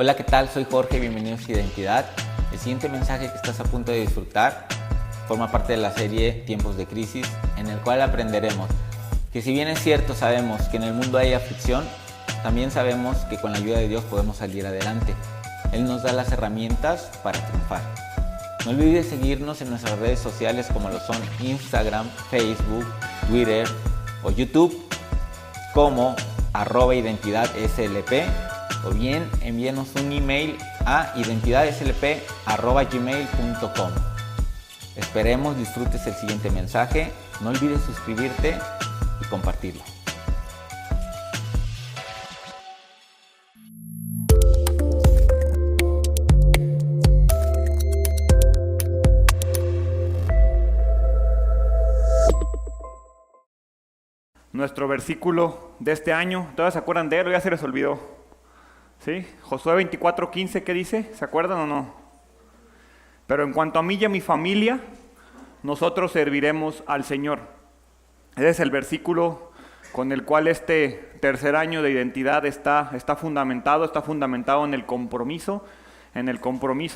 Hola, ¿qué tal? Soy Jorge, bienvenidos a Identidad. El siguiente mensaje que estás a punto de disfrutar forma parte de la serie Tiempos de Crisis, en el cual aprenderemos que si bien es cierto, sabemos que en el mundo hay aflicción, también sabemos que con la ayuda de Dios podemos salir adelante. Él nos da las herramientas para triunfar. No olvides seguirnos en nuestras redes sociales como lo son Instagram, Facebook, Twitter o YouTube como @identidadslp, o bien envíenos un email a identidadslp@gmail.com. Esperemos disfrutes el siguiente mensaje. No olvides suscribirte y compartirlo. Nuestro versículo de este año, ¿todos se acuerdan de él o ya se les olvidó? ¿Sí? Josué 24:15, ¿qué dice? ¿Se acuerdan o no? Pero en cuanto a mí y a mi familia, nosotros serviremos al Señor. Ese es el versículo con el cual este tercer año de identidad está fundamentado en el compromiso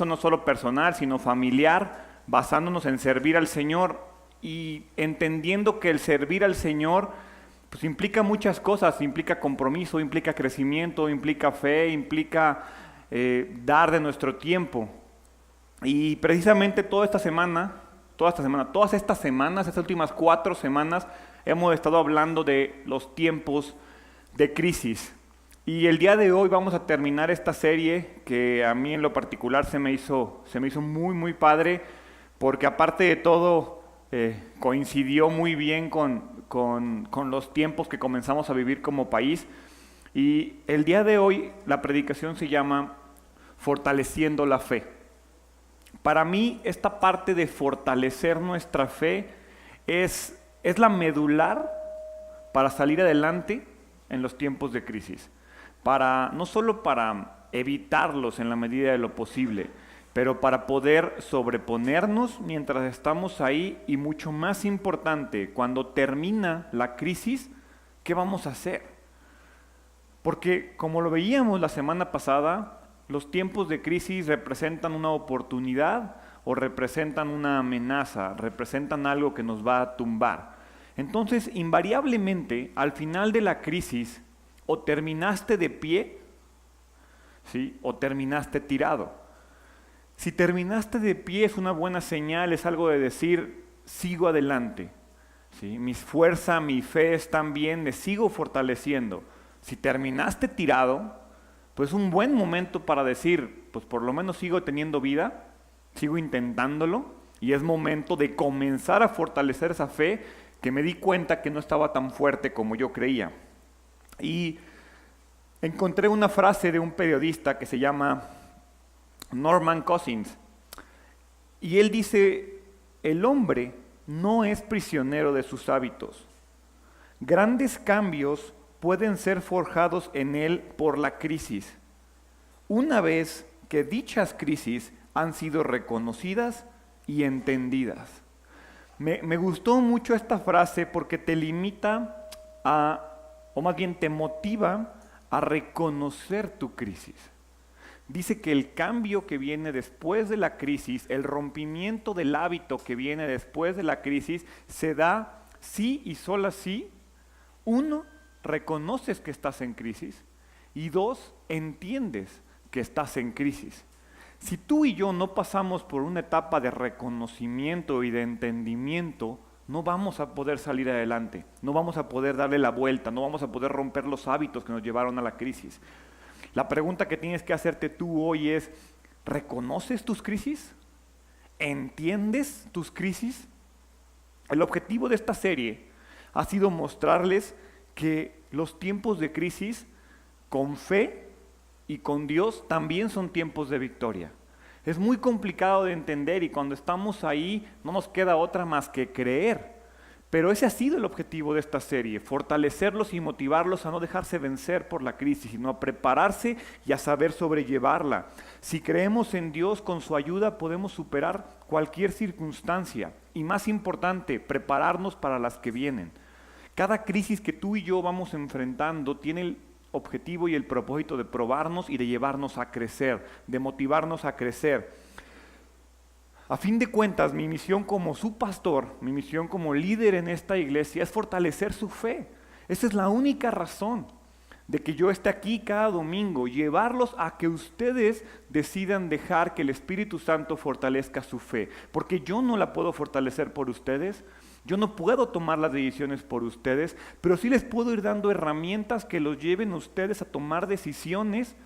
no solo personal, sino familiar, basándonos en servir al Señor y entendiendo que el servir al Señor pues implica muchas cosas, implica compromiso, implica crecimiento, implica fe, implica dar de nuestro tiempo. Y precisamente todas estas últimas 4 semanas, hemos estado hablando de los tiempos de crisis. Y el día de hoy vamos a terminar esta serie que a mí en lo particular se me hizo muy, muy padre, porque aparte de todo coincidió muy bien con los tiempos que comenzamos a vivir como país. Y el día de hoy la predicación se llama Fortaleciendo la Fe. Para mí esta parte de fortalecer nuestra fe es la medular para salir adelante en los tiempos de crisis. No solo para evitarlos en la medida de lo posible, pero para poder sobreponernos mientras estamos ahí y mucho más importante, cuando termina la crisis, ¿qué vamos a hacer? Porque como lo veíamos la semana pasada, los tiempos de crisis representan una oportunidad o representan una amenaza, representan algo que nos va a tumbar. Entonces, invariablemente, al final de la crisis, o terminaste de pie, ¿sí?, o terminaste tirado. Si terminaste de pie es una buena señal, es algo de decir, sigo adelante, ¿sí? Mi fuerza, mi fe están bien, me sigo fortaleciendo. Si terminaste tirado, pues es un buen momento para decir, pues por lo menos sigo teniendo vida, sigo intentándolo, y es momento de comenzar a fortalecer esa fe que me di cuenta que no estaba tan fuerte como yo creía. Y encontré una frase de un periodista que se llama Norman Cousins, y él dice: el hombre no es prisionero de sus hábitos. Grandes cambios pueden ser forjados en él por la crisis, una vez que dichas crisis han sido reconocidas y entendidas. Me gustó mucho esta frase porque te limita o más bien te motiva a reconocer tu crisis. Dice que el cambio que viene después de la crisis, el rompimiento del hábito que viene después de la crisis, se da sí y solo si, 1, reconoces que estás en crisis, y 2, entiendes que estás en crisis. Si tú y yo no pasamos por una etapa de reconocimiento y de entendimiento, no vamos a poder salir adelante, no vamos a poder darle la vuelta, no vamos a poder romper los hábitos que nos llevaron a la crisis. La pregunta que tienes que hacerte tú hoy es: ¿reconoces tus crisis? ¿Entiendes tus crisis? El objetivo de esta serie ha sido mostrarles que los tiempos de crisis con fe y con Dios también son tiempos de victoria. Es muy complicado de entender y cuando estamos ahí no nos queda otra más que creer. Pero ese ha sido el objetivo de esta serie, fortalecerlos y motivarlos a no dejarse vencer por la crisis, sino a prepararse y a saber sobrellevarla. Si creemos en Dios, con su ayuda podemos superar cualquier circunstancia y, más importante, prepararnos para las que vienen. Cada crisis que tú y yo vamos enfrentando tiene objetivo y el propósito de probarnos y de llevarnos a crecer, de motivarnos a crecer. A fin de cuentas, mi misión como su pastor, mi misión como líder en esta iglesia es fortalecer su fe. Esa es la única razón de que yo esté aquí cada domingo, llevarlos a que ustedes decidan dejar que el Espíritu Santo fortalezca su fe, porque yo no la puedo fortalecer por ustedes, yo no puedo tomar las decisiones por ustedes, pero sí les puedo ir dando herramientas que los lleven a ustedes a tomar decisiones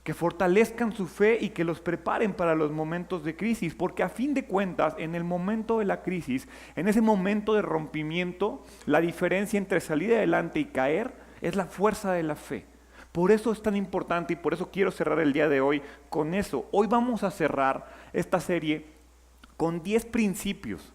que fortalezcan su fe y que los preparen para los momentos de crisis, porque a fin de cuentas, en el momento de la crisis, en ese momento de rompimiento, la diferencia entre salir adelante y caer es la fuerza de la fe. Por eso es tan importante y por eso quiero cerrar el día de hoy con eso. Hoy vamos a cerrar esta serie con 10 principios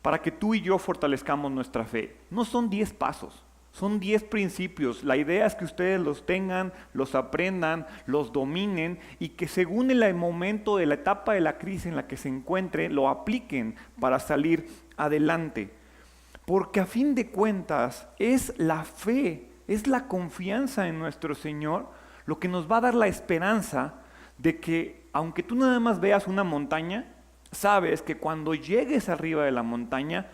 para que tú y yo fortalezcamos nuestra fe. No son 10 pasos, son 10 principios. La idea es que ustedes los tengan, los aprendan, los dominen y que según el momento de la etapa de la crisis en la que se encuentren, lo apliquen para salir adelante. Porque a fin de cuentas es la fe, es la confianza en nuestro Señor lo que nos va a dar la esperanza de que aunque tú nada más veas una montaña, sabes que cuando llegues arriba de la montaña,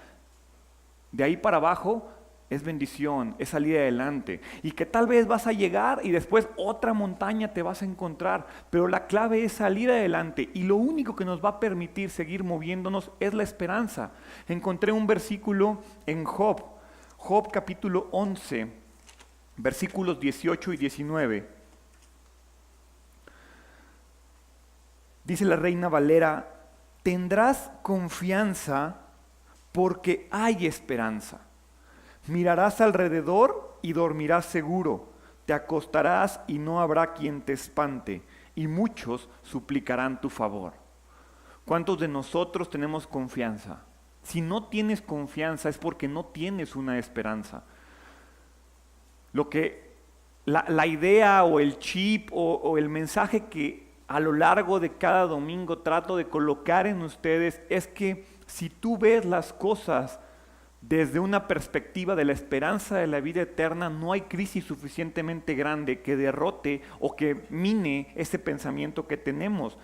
de ahí para abajo es bendición, es salir adelante. Y que tal vez vas a llegar y después otra montaña te vas a encontrar, pero la clave es salir adelante y lo único que nos va a permitir seguir moviéndonos es la esperanza. Encontré un versículo en Job capítulo 11, versículos 18 y 19. Dice la Reina Valera: tendrás confianza porque hay esperanza. Mirarás alrededor y dormirás seguro. Te acostarás y no habrá quien te espante, y muchos suplicarán tu favor. ¿Cuántos de nosotros tenemos confianza? Si no tienes confianza es porque no tienes una esperanza. La idea o el chip o el mensaje que a lo largo de cada domingo trato de colocar en ustedes es que si tú ves las cosas desde una perspectiva de la esperanza de la vida eterna, no hay crisis suficientemente grande que derrote o que mine ese pensamiento que tenemos.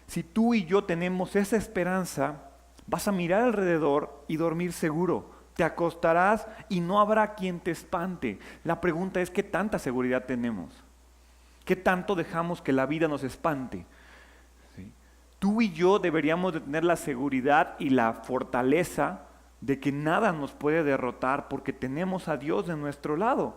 Si tú y yo tenemos esa esperanza, vas a mirar alrededor y dormir seguro. Te acostarás y no habrá quien te espante. La pregunta es: ¿qué tanta seguridad tenemos? ¿Qué tanto dejamos que la vida nos espante? ¿Sí? Tú y yo deberíamos de tener la seguridad y la fortaleza de que nada nos puede derrotar porque tenemos a Dios de nuestro lado.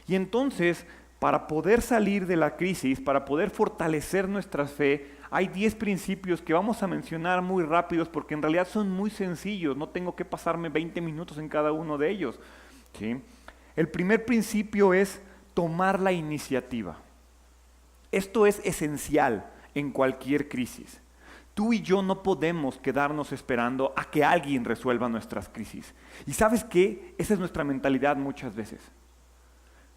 Y entonces, para poder salir de la crisis, para poder fortalecer nuestra fe, hay 10 principios que vamos a mencionar muy rápidos porque en realidad son muy sencillos, no tengo que pasarme 20 minutos en cada uno de ellos. ¿Sí? El primer principio es tomar la iniciativa. Esto es esencial en cualquier crisis. Tú y yo no podemos quedarnos esperando a que alguien resuelva nuestras crisis. ¿Y sabes qué? Esa es nuestra mentalidad muchas veces.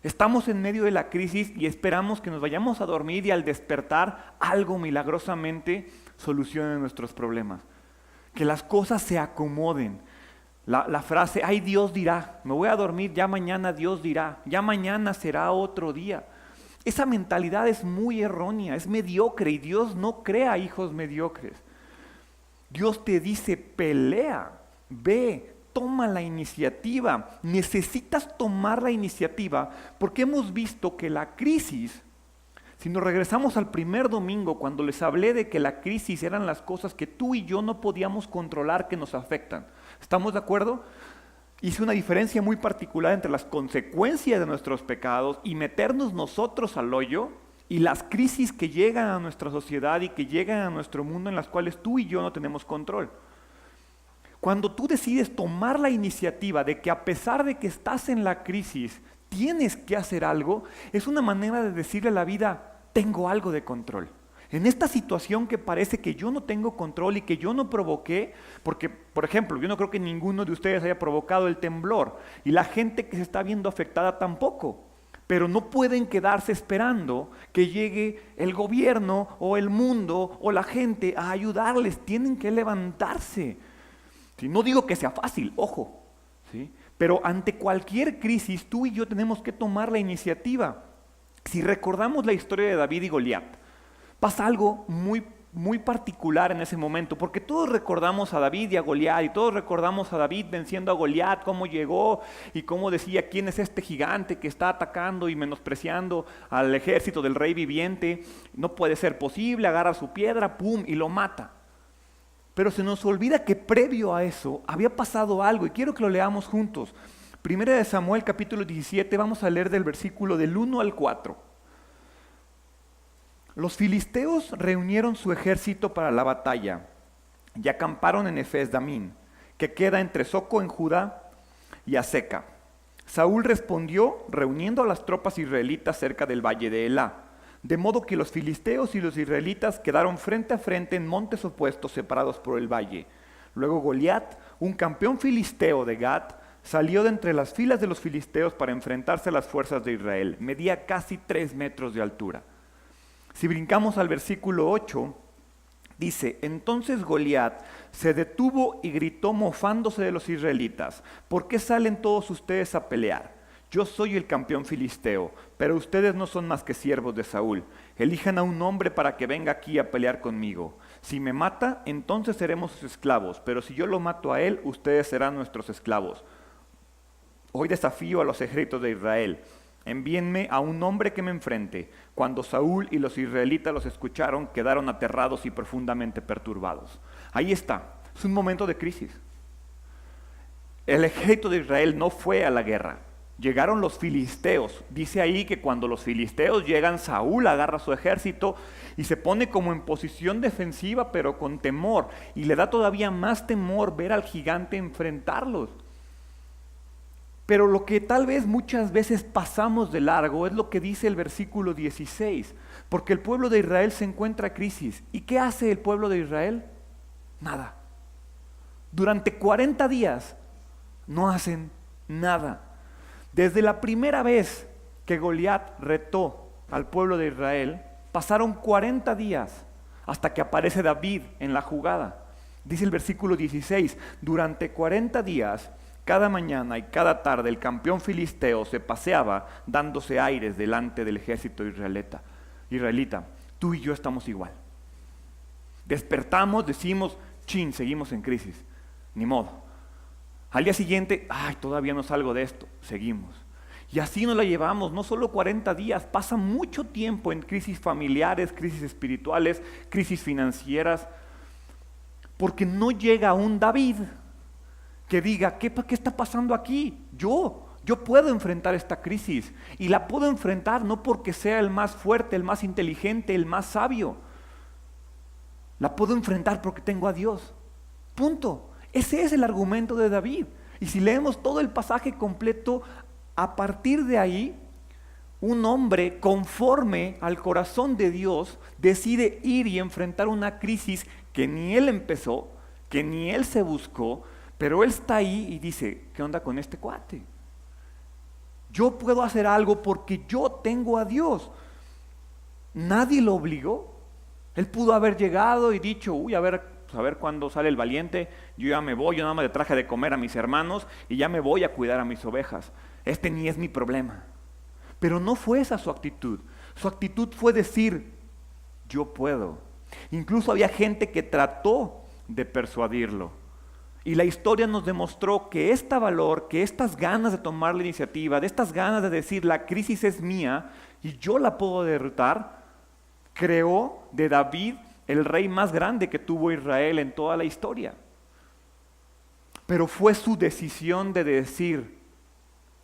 Estamos en medio de la crisis y esperamos que nos vayamos a dormir y al despertar algo milagrosamente solucione nuestros problemas. Que las cosas se acomoden. La frase: ay, Dios dirá, me voy a dormir, ya mañana Dios dirá, ya mañana será otro día. Esa mentalidad es muy errónea, es mediocre y Dios no crea hijos mediocres. Dios te dice: pelea, ve, toma la iniciativa. Necesitas tomar la iniciativa porque hemos visto que la crisis, si nos regresamos al primer domingo cuando les hablé de que la crisis eran las cosas que tú y yo no podíamos controlar que nos afectan. ¿Estamos de acuerdo? Hice una diferencia muy particular entre las consecuencias de nuestros pecados y meternos nosotros al hoyo y las crisis que llegan a nuestra sociedad y que llegan a nuestro mundo en las cuales tú y yo no tenemos control. Cuando tú decides tomar la iniciativa de que a pesar de que estás en la crisis, tienes que hacer algo, es una manera de decirle a la vida: tengo algo de control. En esta situación que parece que yo no tengo control y que yo no provoqué, porque, por ejemplo, yo no creo que ninguno de ustedes haya provocado el temblor y la gente que se está viendo afectada tampoco, pero no pueden quedarse esperando que llegue el gobierno o el mundo o la gente a ayudarles, tienen que levantarse. ¿Sí? No digo que sea fácil, ojo, ¿sí? Pero ante cualquier crisis tú y yo tenemos que tomar la iniciativa. Si recordamos la historia de David y Goliat, pasa algo muy particular en ese momento, porque todos recordamos a David y a Goliat, y todos recordamos a David venciendo a Goliat, cómo llegó y cómo decía, ¿quién es este gigante que está atacando y menospreciando al ejército del rey viviente? No puede ser posible, agarra su piedra, pum, y lo mata. Pero se nos olvida que previo a eso había pasado algo, y quiero que lo leamos juntos. Primera de Samuel capítulo 17, vamos a leer del versículo del 1 al 4. Los filisteos reunieron su ejército para la batalla y acamparon en Efes-Damín, que queda entre Soco en Judá y Azeca. Saúl respondió reuniendo a las tropas israelitas cerca del valle de Elá, de modo que los filisteos y los israelitas quedaron frente a frente en montes opuestos separados por el valle. Luego Goliat, un campeón filisteo de Gat, salió de entre las filas de los filisteos para enfrentarse a las fuerzas de Israel. Medía casi 3 metros de altura. Si brincamos al versículo 8, dice, entonces Goliat se detuvo y gritó mofándose de los israelitas, ¿por qué salen todos ustedes a pelear? Yo soy el campeón filisteo, pero ustedes no son más que siervos de Saúl. Elijan a un hombre para que venga aquí a pelear conmigo. Si me mata, entonces seremos sus esclavos, pero si yo lo mato a él, ustedes serán nuestros esclavos. Hoy desafío a los ejércitos de Israel. Envíenme a un hombre que me enfrente. Cuando Saúl y los israelitas los escucharon, quedaron aterrados y profundamente perturbados. Ahí está, es un momento de crisis. El ejército de Israel no fue a la guerra. Llegaron los filisteos. Dice ahí que cuando los filisteos llegan, Saúl agarra su ejército y se pone como en posición defensiva, pero con temor. Y le da todavía más temor ver al gigante enfrentarlos. Pero lo que tal vez muchas veces pasamos de largo es lo que dice el versículo 16, porque el pueblo de Israel se encuentra en crisis. ¿Y qué hace el pueblo de Israel? Nada. Durante 40 días no hacen nada. Desde la primera vez que Goliat retó al pueblo de Israel, pasaron 40 días hasta que aparece David en la jugada. Dice el versículo 16, durante 40 días cada mañana y cada tarde el campeón filisteo se paseaba dándose aires delante del ejército israelita. Tú y yo estamos igual. Despertamos, decimos, chin, seguimos en crisis. Ni modo. Al día siguiente, todavía no salgo de esto. Seguimos. Y así nos la llevamos, no solo 40 días, pasa mucho tiempo en crisis familiares, crisis espirituales, crisis financieras, porque no llega un David que diga, ¿qué está pasando aquí? Yo puedo enfrentar esta crisis y la puedo enfrentar no porque sea el más fuerte, el más inteligente, el más sabio. La puedo enfrentar porque tengo a Dios. Punto. Ese es el argumento de David. Y si leemos todo el pasaje completo, a partir de ahí, un hombre conforme al corazón de Dios decide ir y enfrentar una crisis que ni él empezó, que ni él se buscó, pero él está ahí y dice, ¿qué onda con este cuate? Yo puedo hacer algo porque yo tengo a Dios. Nadie lo obligó. Él pudo haber llegado y dicho, a ver cuándo sale el valiente, yo ya me voy, yo nada más le traje de comer a mis hermanos y ya me voy a cuidar a mis ovejas. Este ni es mi problema. Pero no fue esa su actitud. Su actitud fue decir, yo puedo. Incluso había gente que trató de persuadirlo. Y la historia nos demostró que este valor, que estas ganas de tomar la iniciativa, de estas ganas de decir la crisis es mía y yo la puedo derrotar, creó de David el rey más grande que tuvo Israel en toda la historia. Pero fue su decisión de decir,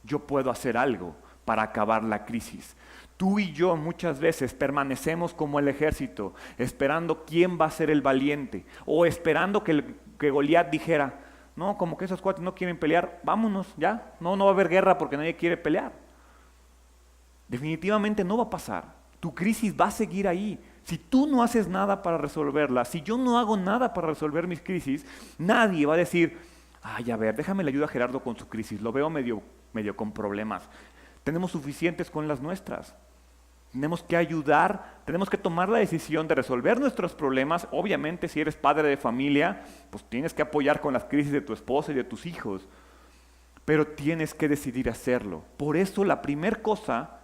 yo puedo hacer algo para acabar la crisis. Tú y yo muchas veces permanecemos como el ejército, esperando quién va a ser el valiente, o esperando que Goliat dijera, no, como que esos cuates no quieren pelear, vámonos ya, no va a haber guerra porque nadie quiere pelear. Definitivamente no va a pasar, tu crisis va a seguir ahí. Si tú no haces nada para resolverla, si yo no hago nada para resolver mis crisis, nadie va a decir, a ver, déjame le ayudo a Gerardo con su crisis, lo veo medio con problemas. Tenemos suficientes con las nuestras. Tenemos que ayudar, tenemos que tomar la decisión de resolver nuestros problemas. Obviamente, si eres padre de familia, pues tienes que apoyar con las crisis de tu esposa y de tus hijos. Pero tienes que decidir hacerlo. Por eso la primera cosa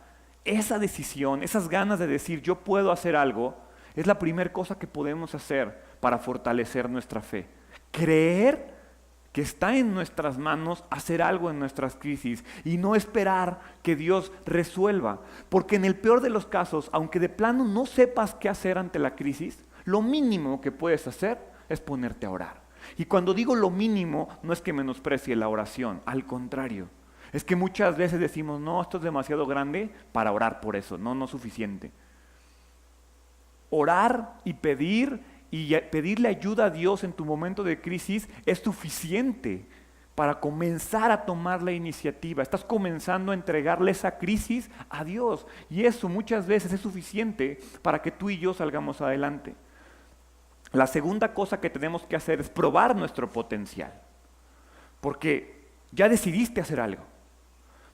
esa decisión, esas ganas de decir yo puedo hacer algo, es la primera cosa que podemos hacer para fortalecer nuestra fe. Creer que está en nuestras manos hacer algo en nuestras crisis y no esperar que Dios resuelva. Porque en el peor de los casos, aunque de plano no sepas qué hacer ante la crisis, lo mínimo que puedes hacer es ponerte a orar. Y cuando digo lo mínimo, no es que menosprecie la oración, al contrario. Es que muchas veces decimos, no, esto es demasiado grande para orar por eso, no es suficiente. Orar y pedirle ayuda a Dios en tu momento de crisis es suficiente para comenzar a tomar la iniciativa. Estás comenzando a entregarle esa crisis a Dios y eso muchas veces es suficiente para que tú y yo salgamos adelante. La segunda cosa que tenemos que hacer es probar nuestro potencial, porque ya decidiste hacer algo.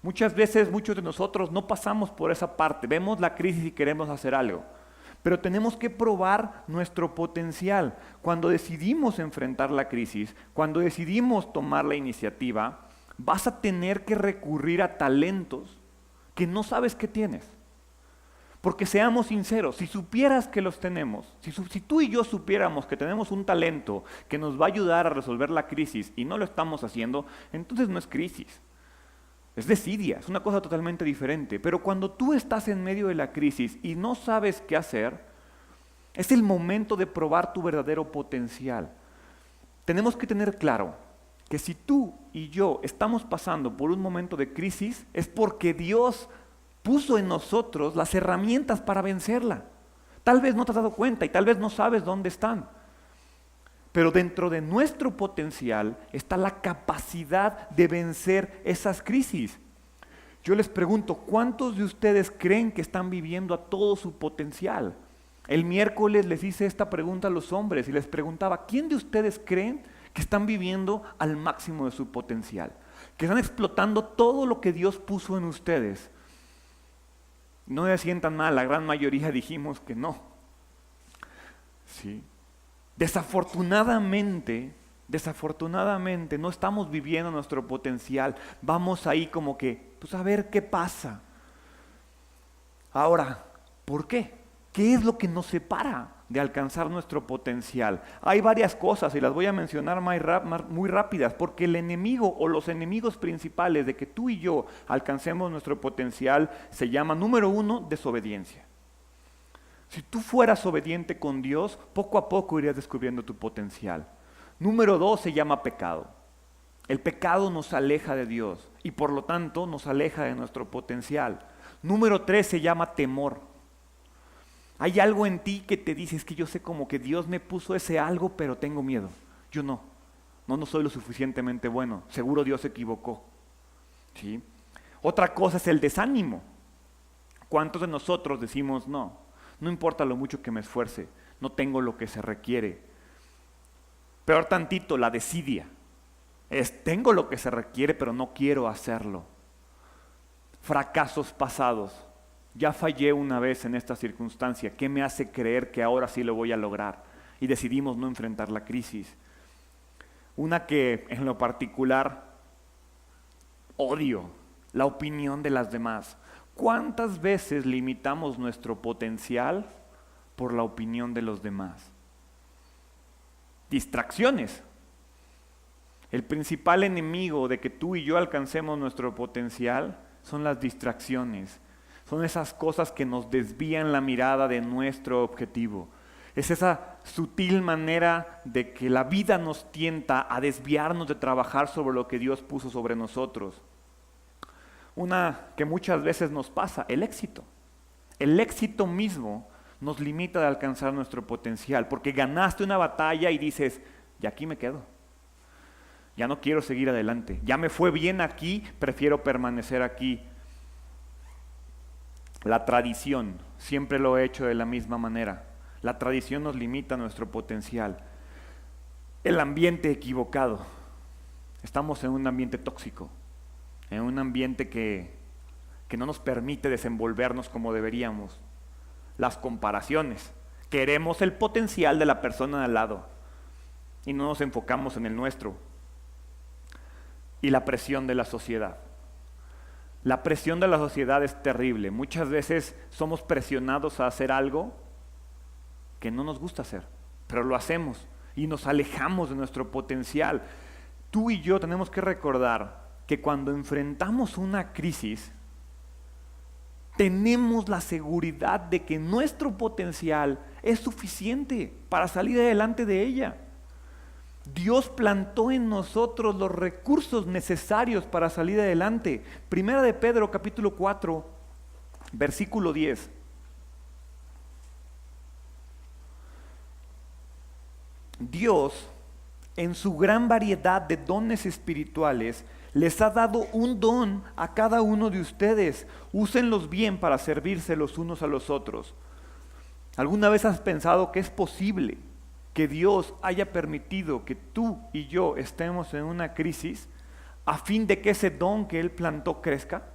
Muchas veces muchos de nosotros no pasamos por esa parte, vemos la crisis y queremos hacer algo. Pero tenemos que probar nuestro potencial. Cuando decidimos enfrentar la crisis, cuando decidimos tomar la iniciativa, vas a tener que recurrir a talentos que no sabes que tienes. Porque seamos sinceros, si supieras que los tenemos, si tú y yo supiéramos que tenemos un talento que nos va a ayudar a resolver la crisis y no lo estamos haciendo, entonces no es crisis. Es desidia, es una cosa totalmente diferente. Pero cuando tú estás en medio de la crisis y no sabes qué hacer, es el momento de probar tu verdadero potencial. Tenemos que tener claro que si tú y yo estamos pasando por un momento de crisis, es porque Dios puso en nosotros las herramientas para vencerla. Tal vez no te has dado cuenta y tal vez no sabes dónde están. Pero dentro de nuestro potencial está la capacidad de vencer esas crisis. Yo les pregunto, ¿cuántos de ustedes creen que están viviendo a todo su potencial? El miércoles les hice esta pregunta a los hombres y les preguntaba, ¿quién de ustedes creen que están viviendo al máximo de su potencial? Que están explotando todo lo que Dios puso en ustedes. No se sientan mal, la gran mayoría dijimos que no. Sí. Desafortunadamente no estamos viviendo nuestro potencial. Vamos ahí como que, pues a ver qué pasa. Ahora, ¿por qué? ¿Qué es lo que nos separa de alcanzar nuestro potencial? Hay varias cosas y las voy a mencionar muy rápidas, porque el enemigo o los enemigos principales de que tú y yo alcancemos nuestro potencial se llama, número 1, desobediencia. Si tú fueras obediente con Dios, poco a poco irías descubriendo tu potencial. Número 2 se llama pecado. El pecado nos aleja de Dios y por lo tanto nos aleja de nuestro potencial. Número 3 se llama temor. Hay algo en ti que te dice, es que yo sé como que Dios me puso ese algo, pero tengo miedo. Yo no soy lo suficientemente bueno. Seguro Dios se equivocó. ¿Sí? Otra cosa es el desánimo. ¿Cuántos de nosotros decimos no importa lo mucho que me esfuerce, no tengo lo que se requiere? Peor tantito, la desidia. Tengo lo que se requiere, pero no quiero hacerlo. Fracasos pasados. Ya fallé una vez en esta circunstancia. ¿Qué me hace creer que ahora sí lo voy a lograr? Y decidimos no enfrentar la crisis. Una que en lo particular odio, la opinión de las demás. ¿Cuántas veces limitamos nuestro potencial por la opinión de los demás? Distracciones. El principal enemigo de que tú y yo alcancemos nuestro potencial son las distracciones. Son esas cosas que nos desvían la mirada de nuestro objetivo. Es esa sutil manera de que la vida nos tienta a desviarnos de trabajar sobre lo que Dios puso sobre nosotros. Una que muchas veces nos pasa, el éxito. El éxito mismo nos limita de alcanzar nuestro potencial, porque ganaste una batalla y dices, ya aquí me quedo. Ya no quiero seguir adelante. Ya me fue bien aquí, prefiero permanecer aquí. La tradición, siempre lo he hecho de la misma manera. La tradición nos limita nuestro potencial. El ambiente equivocado. Estamos en un ambiente tóxico, en un ambiente que no nos permite desenvolvernos como deberíamos. Las comparaciones. Queremos el potencial de la persona de al lado y no nos enfocamos en el nuestro. Y la presión de la sociedad. La presión de la sociedad es terrible. Muchas veces somos presionados a hacer algo que no nos gusta hacer, pero lo hacemos y nos alejamos de nuestro potencial. Tú y yo tenemos que recordar que cuando enfrentamos una crisis, tenemos la seguridad de que nuestro potencial es suficiente para salir adelante de ella. Dios plantó en nosotros los recursos necesarios para salir adelante. Primera de Pedro, capítulo 4, versículo 10. Dios, en su gran variedad de dones espirituales, les ha dado un don a cada uno de ustedes. Úsenlos bien para servirse los unos a los otros. ¿Alguna vez has pensado que es posible que Dios haya permitido que tú y yo estemos en una crisis a fin de que ese don que Él plantó crezca?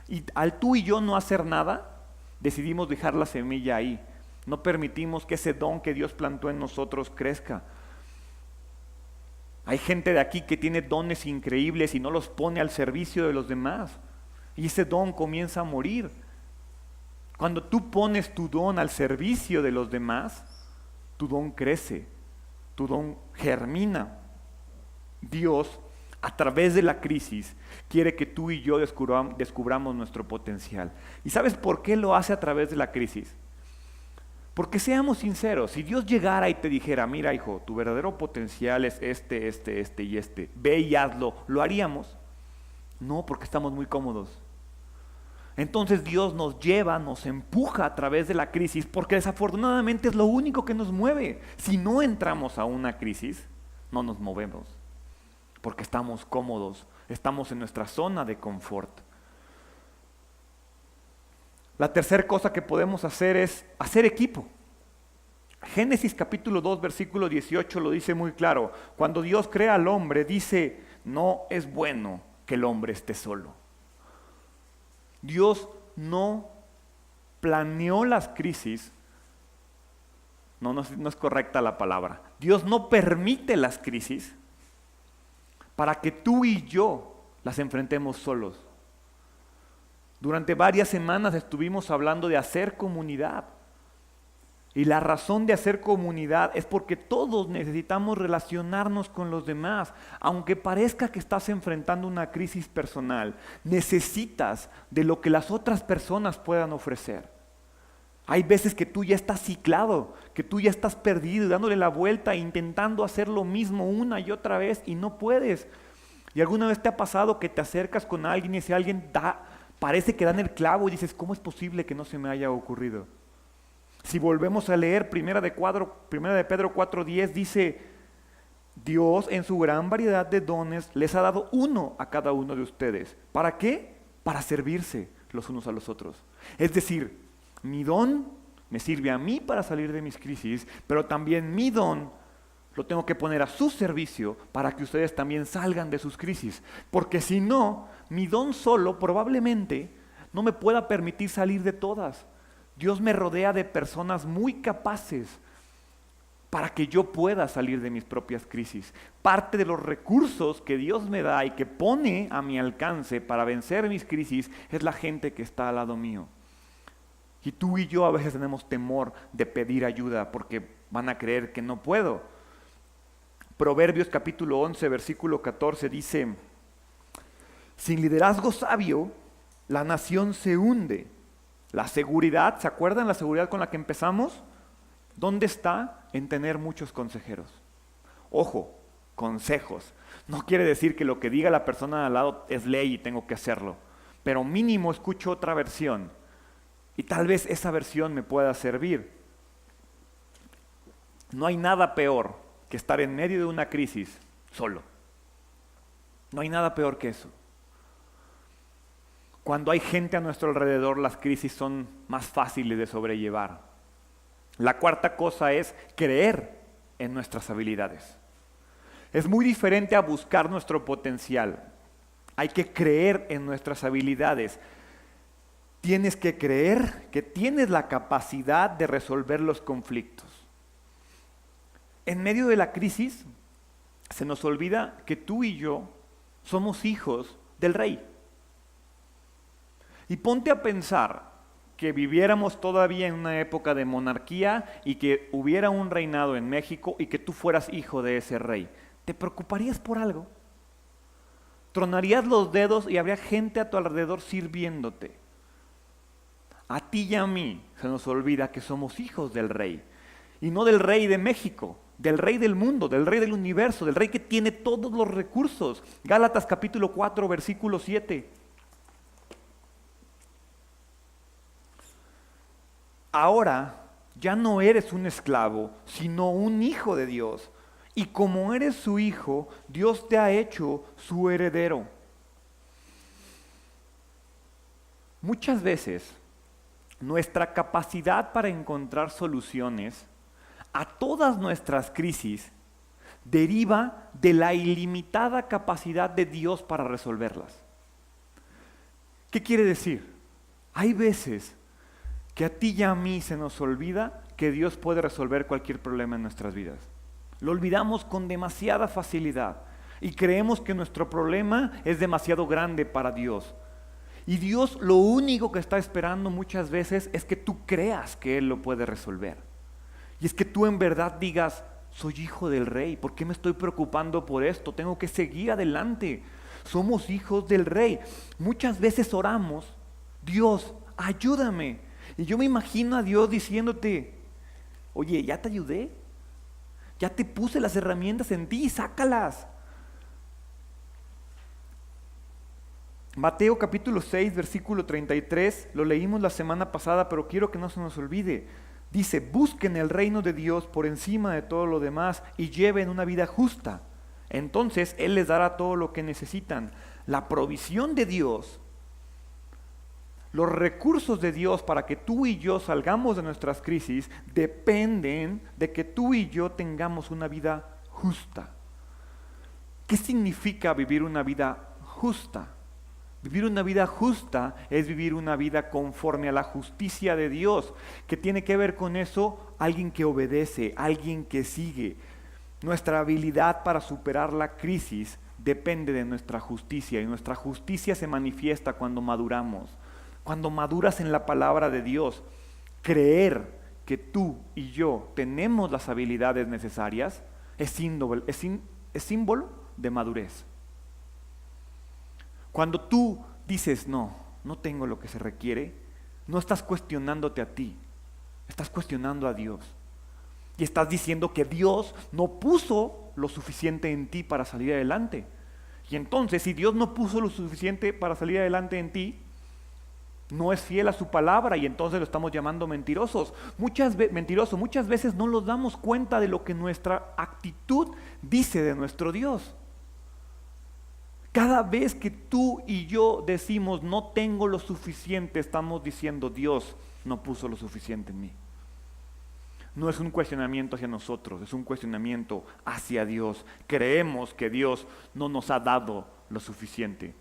Y al tú y yo no hacer nada, decidimos dejar la semilla ahí. No permitimos que ese don que Dios plantó en nosotros crezca. Hay gente de aquí que tiene dones increíbles y no los pone al servicio de los demás. Y ese don comienza a morir. Cuando tú pones tu don al servicio de los demás, tu don crece, tu don germina. Dios, a través de la crisis, quiere que tú y yo descubramos nuestro potencial. ¿Y sabes por qué lo hace a través de la crisis? Porque seamos sinceros, si Dios llegara y te dijera, mira hijo, tu verdadero potencial es este y este, ve y hazlo, ¿lo haríamos? No, porque estamos muy cómodos. Entonces Dios nos lleva, nos empuja a través de la crisis, porque desafortunadamente es lo único que nos mueve. Si no entramos a una crisis, no nos movemos, porque estamos cómodos, estamos en nuestra zona de confort. La tercera cosa que podemos hacer es hacer equipo. Génesis capítulo 2, versículo 18 lo dice muy claro. Cuando Dios crea al hombre, dice, no es bueno que el hombre esté solo. Dios no planeó las crisis. No es correcta la palabra. Dios no permite las crisis para que tú y yo las enfrentemos solos. Durante varias semanas estuvimos hablando de hacer comunidad. Y la razón de hacer comunidad es porque todos necesitamos relacionarnos con los demás. Aunque parezca que estás enfrentando una crisis personal, necesitas de lo que las otras personas puedan ofrecer. Hay veces que tú ya estás ciclado, que tú ya estás perdido, dándole la vuelta, intentando hacer lo mismo una y otra vez y no puedes. ¿Y alguna vez te ha pasado que te acercas con alguien y ese alguien parece que da en el clavo y dices, ¿cómo es posible que no se me haya ocurrido? Si volvemos a leer Primera de Pedro 4:10 dice, Dios en su gran variedad de dones les ha dado uno a cada uno de ustedes. ¿Para qué? Para servirse los unos a los otros. Es decir, mi don me sirve a mí para salir de mis crisis, pero también mi don lo tengo que poner a su servicio para que ustedes también salgan de sus crisis. Porque si no, mi don solo probablemente no me pueda permitir salir de todas. Dios me rodea de personas muy capaces para que yo pueda salir de mis propias crisis. Parte de los recursos que Dios me da y que pone a mi alcance para vencer mis crisis es la gente que está al lado mío. Y tú y yo a veces tenemos temor de pedir ayuda porque van a creer que no puedo. Proverbios capítulo 11, versículo 14 dice, sin liderazgo sabio, la nación se hunde. La seguridad, ¿se acuerdan la seguridad con la que empezamos? ¿Dónde está? En tener muchos consejeros. Ojo, consejos. No quiere decir que lo que diga la persona de al lado es ley y tengo que hacerlo. Pero mínimo escucho otra versión. Y tal vez esa versión me pueda servir. No hay nada peor que estar en medio de una crisis solo. No hay nada peor que eso. Cuando hay gente a nuestro alrededor, las crisis son más fáciles de sobrellevar. La cuarta cosa es creer en nuestras habilidades. Es muy diferente a buscar nuestro potencial. Hay que creer en nuestras habilidades. Tienes que creer que tienes la capacidad de resolver los conflictos. En medio de la crisis, se nos olvida que tú y yo somos hijos del rey. Y ponte a pensar que viviéramos todavía en una época de monarquía y que hubiera un reinado en México y que tú fueras hijo de ese rey. ¿Te preocuparías por algo? Tronarías los dedos y habría gente a tu alrededor sirviéndote. A ti y a mí se nos olvida que somos hijos del rey. Y no del rey de México, del rey del mundo, del rey del universo, del rey que tiene todos los recursos. Gálatas capítulo 4, versículo 7. Ahora ya no eres un esclavo, sino un hijo de Dios. Y como eres su hijo, Dios te ha hecho su heredero. Muchas veces nuestra capacidad para encontrar soluciones a todas nuestras crisis deriva de la ilimitada capacidad de Dios para resolverlas. ¿Qué quiere decir? Hay veces que a ti y a mí se nos olvida que Dios puede resolver cualquier problema en nuestras vidas. Lo olvidamos con demasiada facilidad y creemos que nuestro problema es demasiado grande para Dios. Y Dios lo único que está esperando muchas veces es que tú creas que Él lo puede resolver. Y es que tú en verdad digas, soy hijo del rey, ¿por qué me estoy preocupando por esto? Tengo que seguir adelante. Somos hijos del rey. Muchas veces oramos, Dios, ayúdame. Y yo me imagino a Dios diciéndote, oye, ya te ayudé, ya te puse las herramientas en ti, sácalas. Mateo capítulo 6, versículo 33, lo leímos la semana pasada, pero quiero que no se nos olvide. Dice, busquen el reino de Dios por encima de todo lo demás y lleven una vida justa. Entonces Él les dará todo lo que necesitan. La provisión de Dios, los recursos de Dios para que tú y yo salgamos de nuestras crisis dependen de que tú y yo tengamos una vida justa. ¿Qué significa vivir una vida justa? Vivir una vida justa es vivir una vida conforme a la justicia de Dios. ¿Qué tiene que ver con eso? Alguien que obedece, alguien que sigue. Nuestra habilidad para superar la crisis depende de nuestra justicia y nuestra justicia se manifiesta cuando maduramos. Cuando maduras en la palabra de Dios, creer que tú y yo tenemos las habilidades necesarias es símbolo de madurez. Cuando tú dices, no tengo lo que se requiere, no estás cuestionándote a ti, estás cuestionando a Dios. Y estás diciendo que Dios no puso lo suficiente en ti para salir adelante. Y entonces, si Dios no puso lo suficiente para salir adelante en ti, no es fiel a su palabra y entonces lo estamos llamando mentirosos. Muchas veces no nos damos cuenta de lo que nuestra actitud dice de nuestro Dios. Cada vez que tú y yo decimos no tengo lo suficiente, estamos diciendo Dios no puso lo suficiente en mí. No es un cuestionamiento hacia nosotros, es un cuestionamiento hacia Dios. Creemos que Dios no nos ha dado lo suficiente.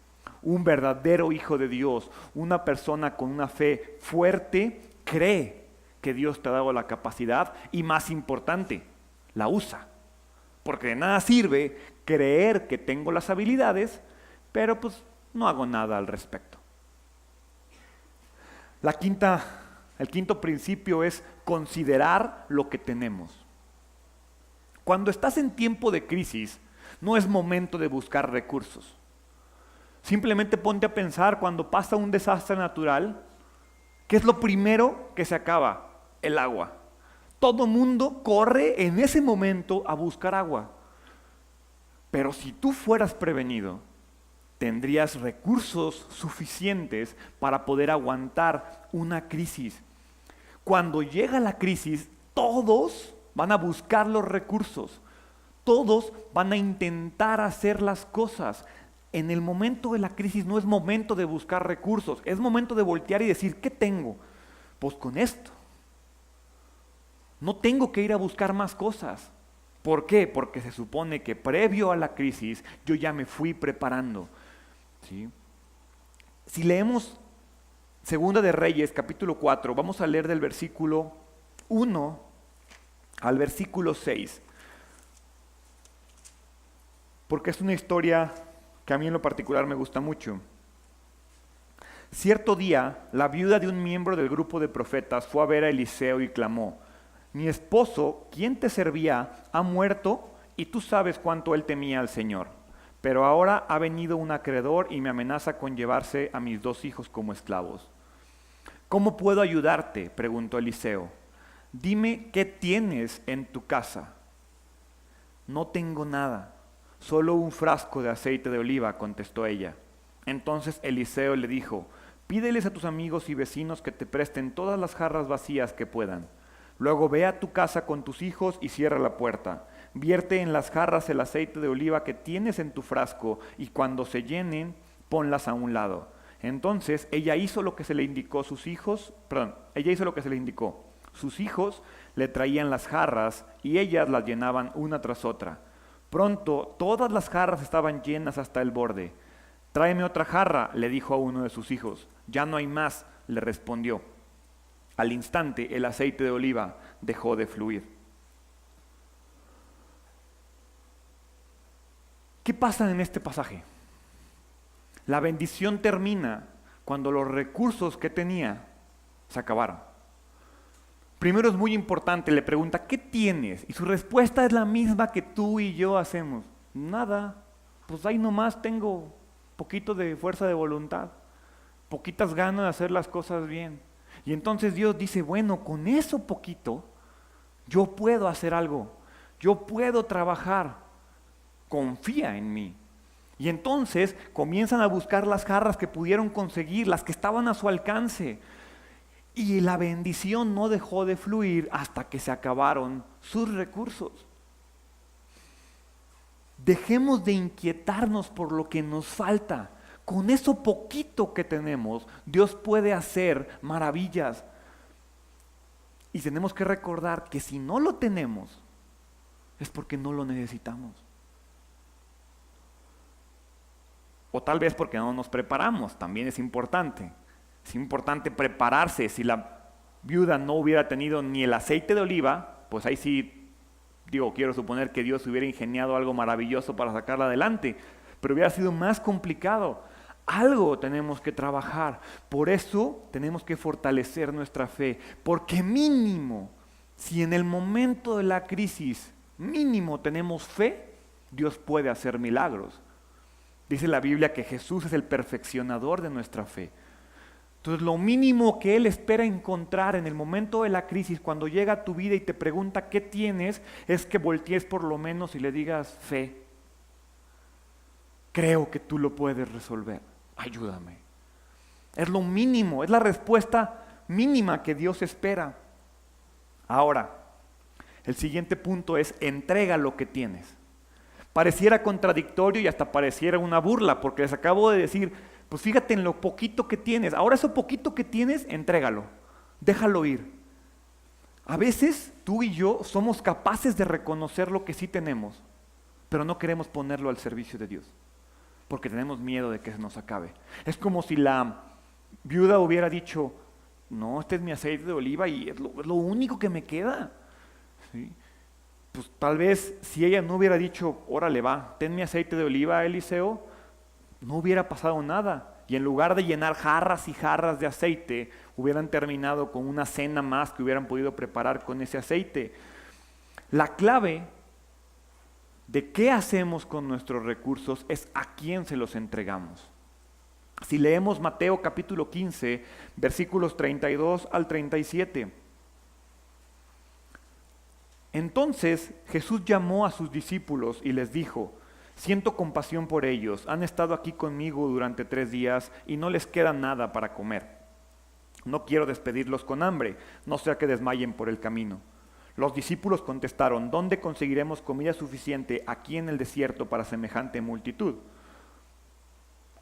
Un verdadero hijo de Dios, una persona con una fe fuerte, cree que Dios te ha dado la capacidad y, más importante, la usa. Porque de nada sirve creer que tengo las habilidades, pero pues no hago nada al respecto. El quinto principio es considerar lo que tenemos. Cuando estás en tiempo de crisis, no es momento de buscar recursos. Simplemente ponte a pensar cuando pasa un desastre natural, ¿qué es lo primero que se acaba? El agua. Todo mundo corre en ese momento a buscar agua. Pero si tú fueras prevenido, tendrías recursos suficientes para poder aguantar una crisis. Cuando llega la crisis, todos van a buscar los recursos. Todos van a intentar hacer las cosas. En el momento de la crisis no es momento de buscar recursos, es momento de voltear y decir, ¿qué tengo? Pues con esto. No tengo que ir a buscar más cosas. ¿Por qué? Porque se supone que previo a la crisis yo ya me fui preparando. ¿Sí? Si leemos Segunda de Reyes, capítulo 4, vamos a leer del versículo 1 al versículo 6. Porque es una historia que a mí en lo particular me gusta mucho. Cierto día, la viuda de un miembro del grupo de profetas fue a ver a Eliseo y clamó: mi esposo, quien te servía, ha muerto y tú sabes cuánto él temía al Señor. Pero ahora ha venido un acreedor y me amenaza con llevarse a mis 2 hijos como esclavos. ¿Cómo puedo ayudarte?, preguntó Eliseo. Dime qué tienes en tu casa. No tengo nada, solo un frasco de aceite de oliva, contestó ella. Entonces Eliseo le dijo: pídeles a tus amigos y vecinos que te presten todas las jarras vacías que puedan. Luego ve a tu casa con tus hijos y cierra la puerta. Vierte en las jarras el aceite de oliva que tienes en tu frasco y cuando se llenen, ponlas a un lado. Entonces ella hizo lo que se le indicó. Sus hijos le traían las jarras y ellas las llenaban una tras otra. Pronto todas las jarras estaban llenas hasta el borde. Tráeme otra jarra, le dijo a uno de sus hijos. Ya no hay más, le respondió. Al instante el aceite de oliva dejó de fluir. ¿Qué pasa en este pasaje? La bendición termina cuando los recursos que tenía se acabaron. Primero es muy importante, le pregunta: ¿qué tienes? Y su respuesta es la misma que tú y yo hacemos. Nada, pues ahí nomás tengo poquito de fuerza de voluntad, poquitas ganas de hacer las cosas bien. Y entonces Dios dice: bueno, con eso poquito, yo puedo hacer algo, yo puedo trabajar, confía en mí. Y entonces comienzan a buscar las jarras que pudieron conseguir, las que estaban a su alcance. Y la bendición no dejó de fluir hasta que se acabaron sus recursos. Dejemos de inquietarnos por lo que nos falta. Con eso poquito que tenemos, Dios puede hacer maravillas. Y tenemos que recordar que si no lo tenemos, es porque no lo necesitamos. O tal vez porque no nos preparamos, también es importante. Es importante prepararse. Si la viuda no hubiera tenido ni el aceite de oliva, pues ahí sí, quiero suponer que Dios hubiera ingeniado algo maravilloso para sacarla adelante, pero hubiera sido más complicado. Algo tenemos que trabajar. Por eso tenemos que fortalecer nuestra fe, porque mínimo, si en el momento de la crisis, mínimo tenemos fe, Dios puede hacer milagros. Dice la Biblia que Jesús es el perfeccionador de nuestra fe. Entonces lo mínimo que Él espera encontrar en el momento de la crisis, cuando llega a tu vida y te pregunta qué tienes, es que voltees por lo menos y le digas: fe. Creo que tú lo puedes resolver. Ayúdame. Es lo mínimo, es la respuesta mínima que Dios espera. Ahora, el siguiente punto es: entrega lo que tienes. Pareciera contradictorio y hasta pareciera una burla, porque les acabo de decir, pues fíjate en lo poquito que tienes. Ahora eso poquito que tienes, entrégalo, déjalo ir. A veces tú y yo somos capaces de reconocer lo que sí tenemos, pero no queremos ponerlo al servicio de Dios, porque tenemos miedo de que se nos acabe. Es como si la viuda hubiera dicho: no, este es mi aceite de oliva y es lo único que me queda. ¿Sí? Pues tal vez si ella no hubiera dicho: órale va, ten mi aceite de oliva, Eliseo, no hubiera pasado nada. Y en lugar de llenar jarras y jarras de aceite, hubieran terminado con una cena más que hubieran podido preparar con ese aceite. La clave de qué hacemos con nuestros recursos es a quién se los entregamos. Si leemos Mateo capítulo 15, versículos 32 al 37. Entonces Jesús llamó a sus discípulos y les dijo: siento compasión por ellos, han estado aquí conmigo durante 3 días y no les queda nada para comer. No quiero despedirlos con hambre, no sea que desmayen por el camino. Los discípulos contestaron: ¿dónde conseguiremos comida suficiente aquí en el desierto para semejante multitud?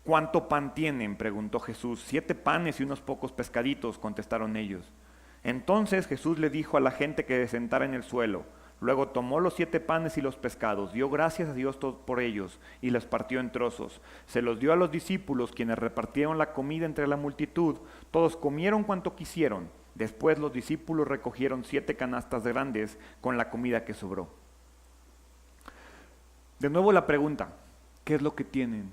¿Cuánto pan tienen?, preguntó Jesús. 7 panes y unos pocos pescaditos, contestaron ellos. Entonces Jesús le dijo a la gente que se sentara en el suelo. Luego tomó los 7 panes y los pescados, dio gracias a Dios por ellos y los partió en trozos. Se los dio a los discípulos, quienes repartieron la comida entre la multitud. Todos comieron cuanto quisieron. Después los discípulos recogieron 7 canastas grandes con la comida que sobró. De nuevo la pregunta: ¿qué es lo que tienen?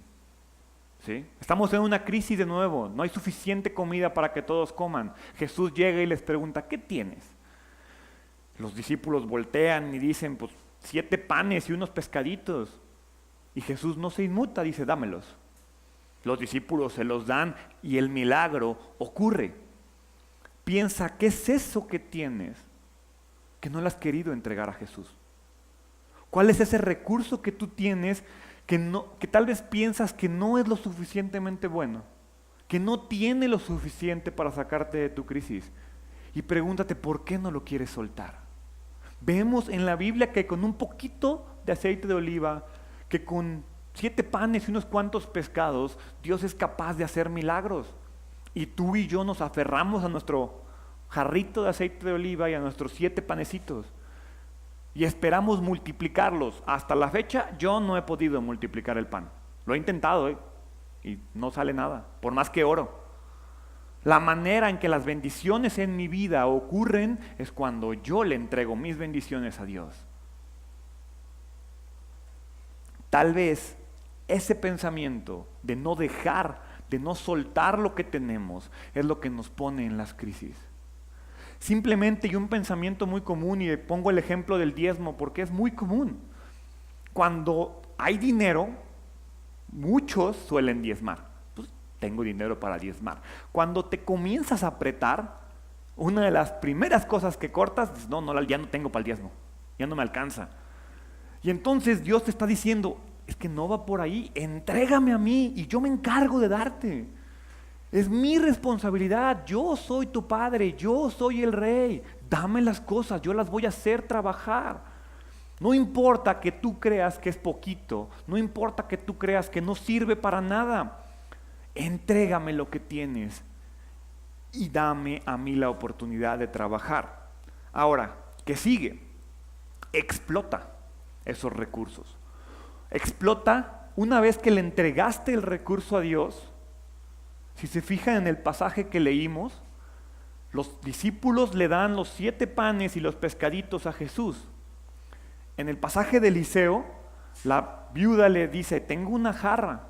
¿sí? Estamos en una crisis de nuevo, no hay suficiente comida para que todos coman. Jesús llega y les pregunta, ¿qué tienes? Los discípulos voltean y dicen, pues 7 panes y unos pescaditos. Y Jesús no se inmuta, dice, dámelos. Los discípulos se los dan y el milagro ocurre. Piensa, ¿qué es eso que tienes que no le has querido entregar a Jesús? ¿Cuál es ese recurso que tú tienes que tal vez piensas que no es lo suficientemente bueno, que no tiene lo suficiente para sacarte de tu crisis? Y pregúntate, ¿por qué no lo quieres soltar? Vemos en la Biblia que con un poquito de aceite de oliva, que con 7 panes y unos cuantos pescados, Dios es capaz de hacer milagros. Y tú y yo nos aferramos a nuestro jarrito de aceite de oliva y a nuestros 7 panecitos. Y esperamos multiplicarlos. Hasta la fecha yo no he podido multiplicar el pan. Lo he intentado, y no sale nada, por más que oro. La manera en que las bendiciones en mi vida ocurren es cuando yo le entrego mis bendiciones a Dios. Tal vez ese pensamiento de no dejar, de no soltar lo que tenemos, es lo que nos pone en las crisis. Simplemente, y un pensamiento muy común, y pongo el ejemplo del diezmo porque es muy común. Cuando hay dinero, muchos suelen diezmar. Pues tengo dinero para diezmar. Cuando te comienzas a apretar, una de las primeras cosas que cortas, dices, no, ya no tengo para el diezmo, ya no me alcanza. Y entonces Dios te está diciendo, es que no va por ahí, entrégame a mí y yo me encargo de darte. Es mi responsabilidad, yo soy tu padre, yo soy el rey, dame las cosas, yo las voy a hacer trabajar. No importa que tú creas que es poquito, no importa que tú creas que no sirve para nada, entrégame lo que tienes y dame a mí la oportunidad de trabajar. Ahora, ¿qué sigue? Explota esos recursos. Explota una vez que le entregaste el recurso a Dios. Si se fijan en el pasaje que leímos, los discípulos le dan los 7 panes y los pescaditos a Jesús. En el pasaje de Eliseo, la viuda le dice, tengo una jarra.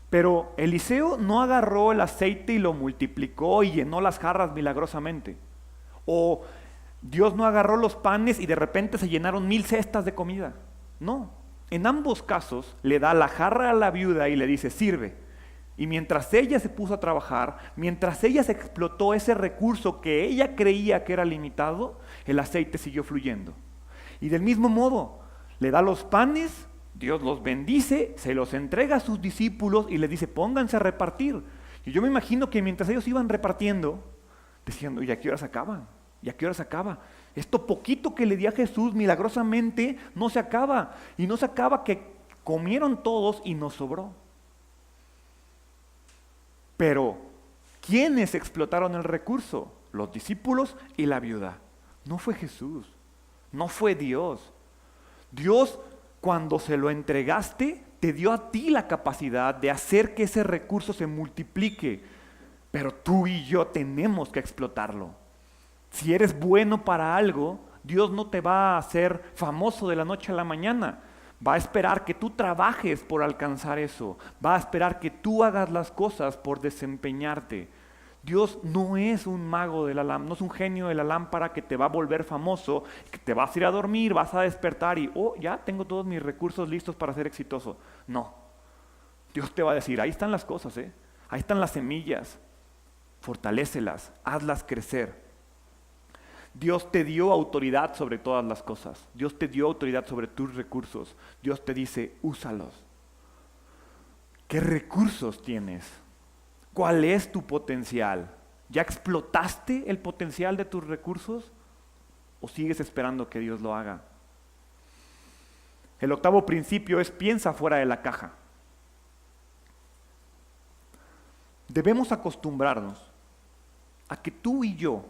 Pero Eliseo no agarró el aceite y lo multiplicó y llenó las jarras milagrosamente. O Dios no agarró los panes y de repente se llenaron 1000 cestas de comida. No, en ambos casos le da la jarra a la viuda y le dice, sirve. Y mientras ella se puso a trabajar, mientras ella se explotó ese recurso que ella creía que era limitado, el aceite siguió fluyendo. Y del mismo modo, le da los panes, Dios los bendice, se los entrega a sus discípulos y les dice, pónganse a repartir. Y yo me imagino que mientras ellos iban repartiendo, decían, ¿y a qué horas acaban? ¿Y a qué horas acaba? Esto poquito que le di a Jesús milagrosamente no se acaba. Y no se acaba que comieron todos y nos sobró. Pero, ¿quiénes explotaron el recurso? Los discípulos y la viuda. No fue Jesús, no fue Dios. Dios, cuando se lo entregaste, te dio a ti la capacidad de hacer que ese recurso se multiplique. Pero tú y yo tenemos que explotarlo. Si eres bueno para algo, Dios no te va a hacer famoso de la noche a la mañana. Va a esperar que tú trabajes por alcanzar eso. Va a esperar que tú hagas las cosas por desempeñarte. Dios no es un mago de la lámpara, no es un genio de la lámpara que te va a volver famoso, que te vas a ir a dormir, vas a despertar y, ya tengo todos mis recursos listos para ser exitoso. No. Dios te va a decir, ahí están las cosas, ahí están las semillas. Fortalécelas, hazlas crecer. Dios te dio autoridad sobre todas las cosas. Dios te dio autoridad sobre tus recursos. Dios te dice, úsalos. ¿Qué recursos tienes? ¿Cuál es tu potencial? ¿Ya explotaste el potencial de tus recursos? ¿O sigues esperando que Dios lo haga? El 8º principio es piensa fuera de la caja. Debemos acostumbrarnos a que tú y yo,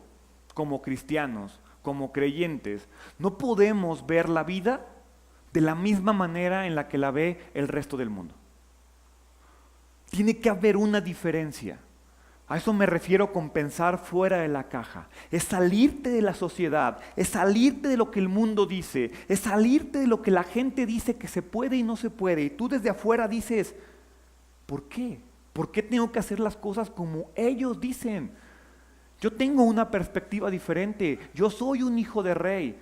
como cristianos, como creyentes, no podemos ver la vida de la misma manera en la que la ve el resto del mundo. Tiene que haber una diferencia. A eso me refiero con pensar fuera de la caja. Es salirte de la sociedad, es salirte de lo que el mundo dice, es salirte de lo que la gente dice que se puede y no se puede. Y tú desde afuera dices, ¿Por qué? ¿Por qué tengo que hacer las cosas como ellos dicen? Yo tengo una perspectiva diferente. Yo soy un hijo de rey.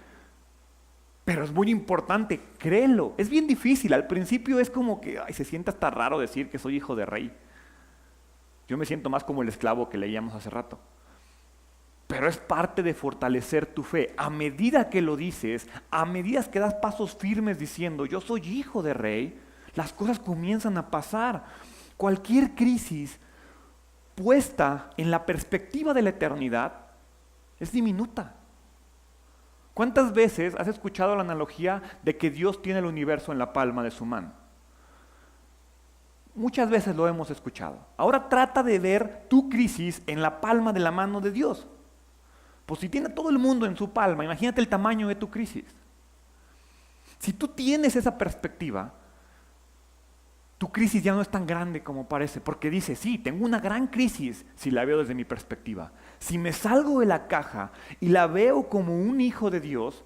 Pero es muy importante, créelo. Es bien difícil. Al principio es como que se siente hasta raro decir que soy hijo de rey. Yo me siento más como el esclavo que leíamos hace rato. Pero es parte de fortalecer tu fe. A medida que lo dices, a medida que das pasos firmes diciendo, yo soy hijo de rey, las cosas comienzan a pasar. Cualquier crisis puesta en la perspectiva de la eternidad es diminuta. ¿Cuántas veces has escuchado la analogía de que Dios tiene el universo en la palma de su mano? Muchas veces lo hemos escuchado. Ahora trata de ver tu crisis en la palma de la mano de Dios. Pues si tiene todo el mundo en su palma, imagínate el tamaño de tu crisis. Si tú tienes esa perspectiva, tu crisis ya no es tan grande como parece, porque dices, sí, tengo una gran crisis si la veo desde mi perspectiva. Si me salgo de la caja y la veo como un hijo de Dios,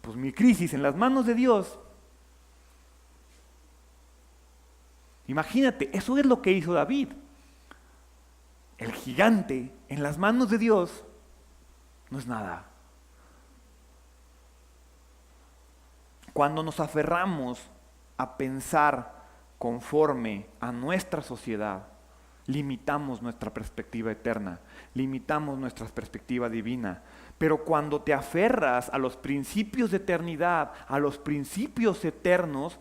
pues mi crisis en las manos de Dios. Imagínate, eso es lo que hizo David. El gigante en las manos de Dios no es nada. Cuando nos aferramos a pensar conforme a nuestra sociedad, limitamos nuestra perspectiva eterna, limitamos nuestra perspectiva divina. Pero cuando te aferras a los principios de eternidad, a los principios eternos,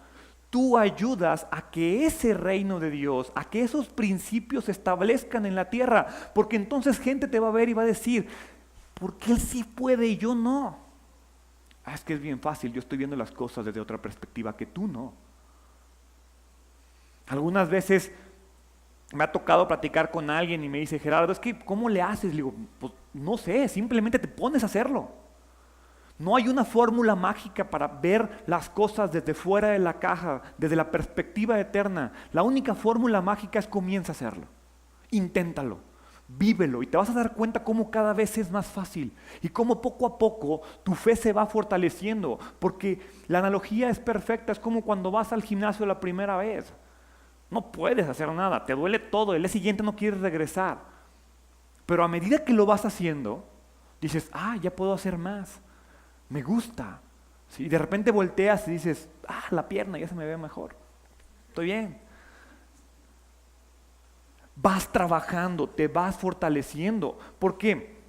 tú ayudas a que ese reino de Dios, a que esos principios se establezcan en la tierra, porque entonces gente te va a ver y va a decir, ¿por qué él sí puede y yo no? Es que es bien fácil, yo estoy viendo las cosas desde otra perspectiva que tú no. Algunas veces me ha tocado platicar con alguien y me dice, Gerardo, es que ¿cómo le haces? Le digo, pues no sé, simplemente te pones a hacerlo. No hay una fórmula mágica para ver las cosas desde fuera de la caja, desde la perspectiva eterna. La única fórmula mágica es comienza a hacerlo. Inténtalo, vívelo y te vas a dar cuenta cómo cada vez es más fácil y cómo poco a poco tu fe se va fortaleciendo. Porque la analogía es perfecta, es como cuando vas al gimnasio la primera vez. No puedes hacer nada, te duele todo, el día siguiente no quieres regresar. Pero a medida que lo vas haciendo, dices, ya puedo hacer más. Me gusta. ¿Sí? Y de repente volteas y dices, la pierna ya se me ve mejor. Estoy bien. Vas trabajando, te vas fortaleciendo. ¿Por qué?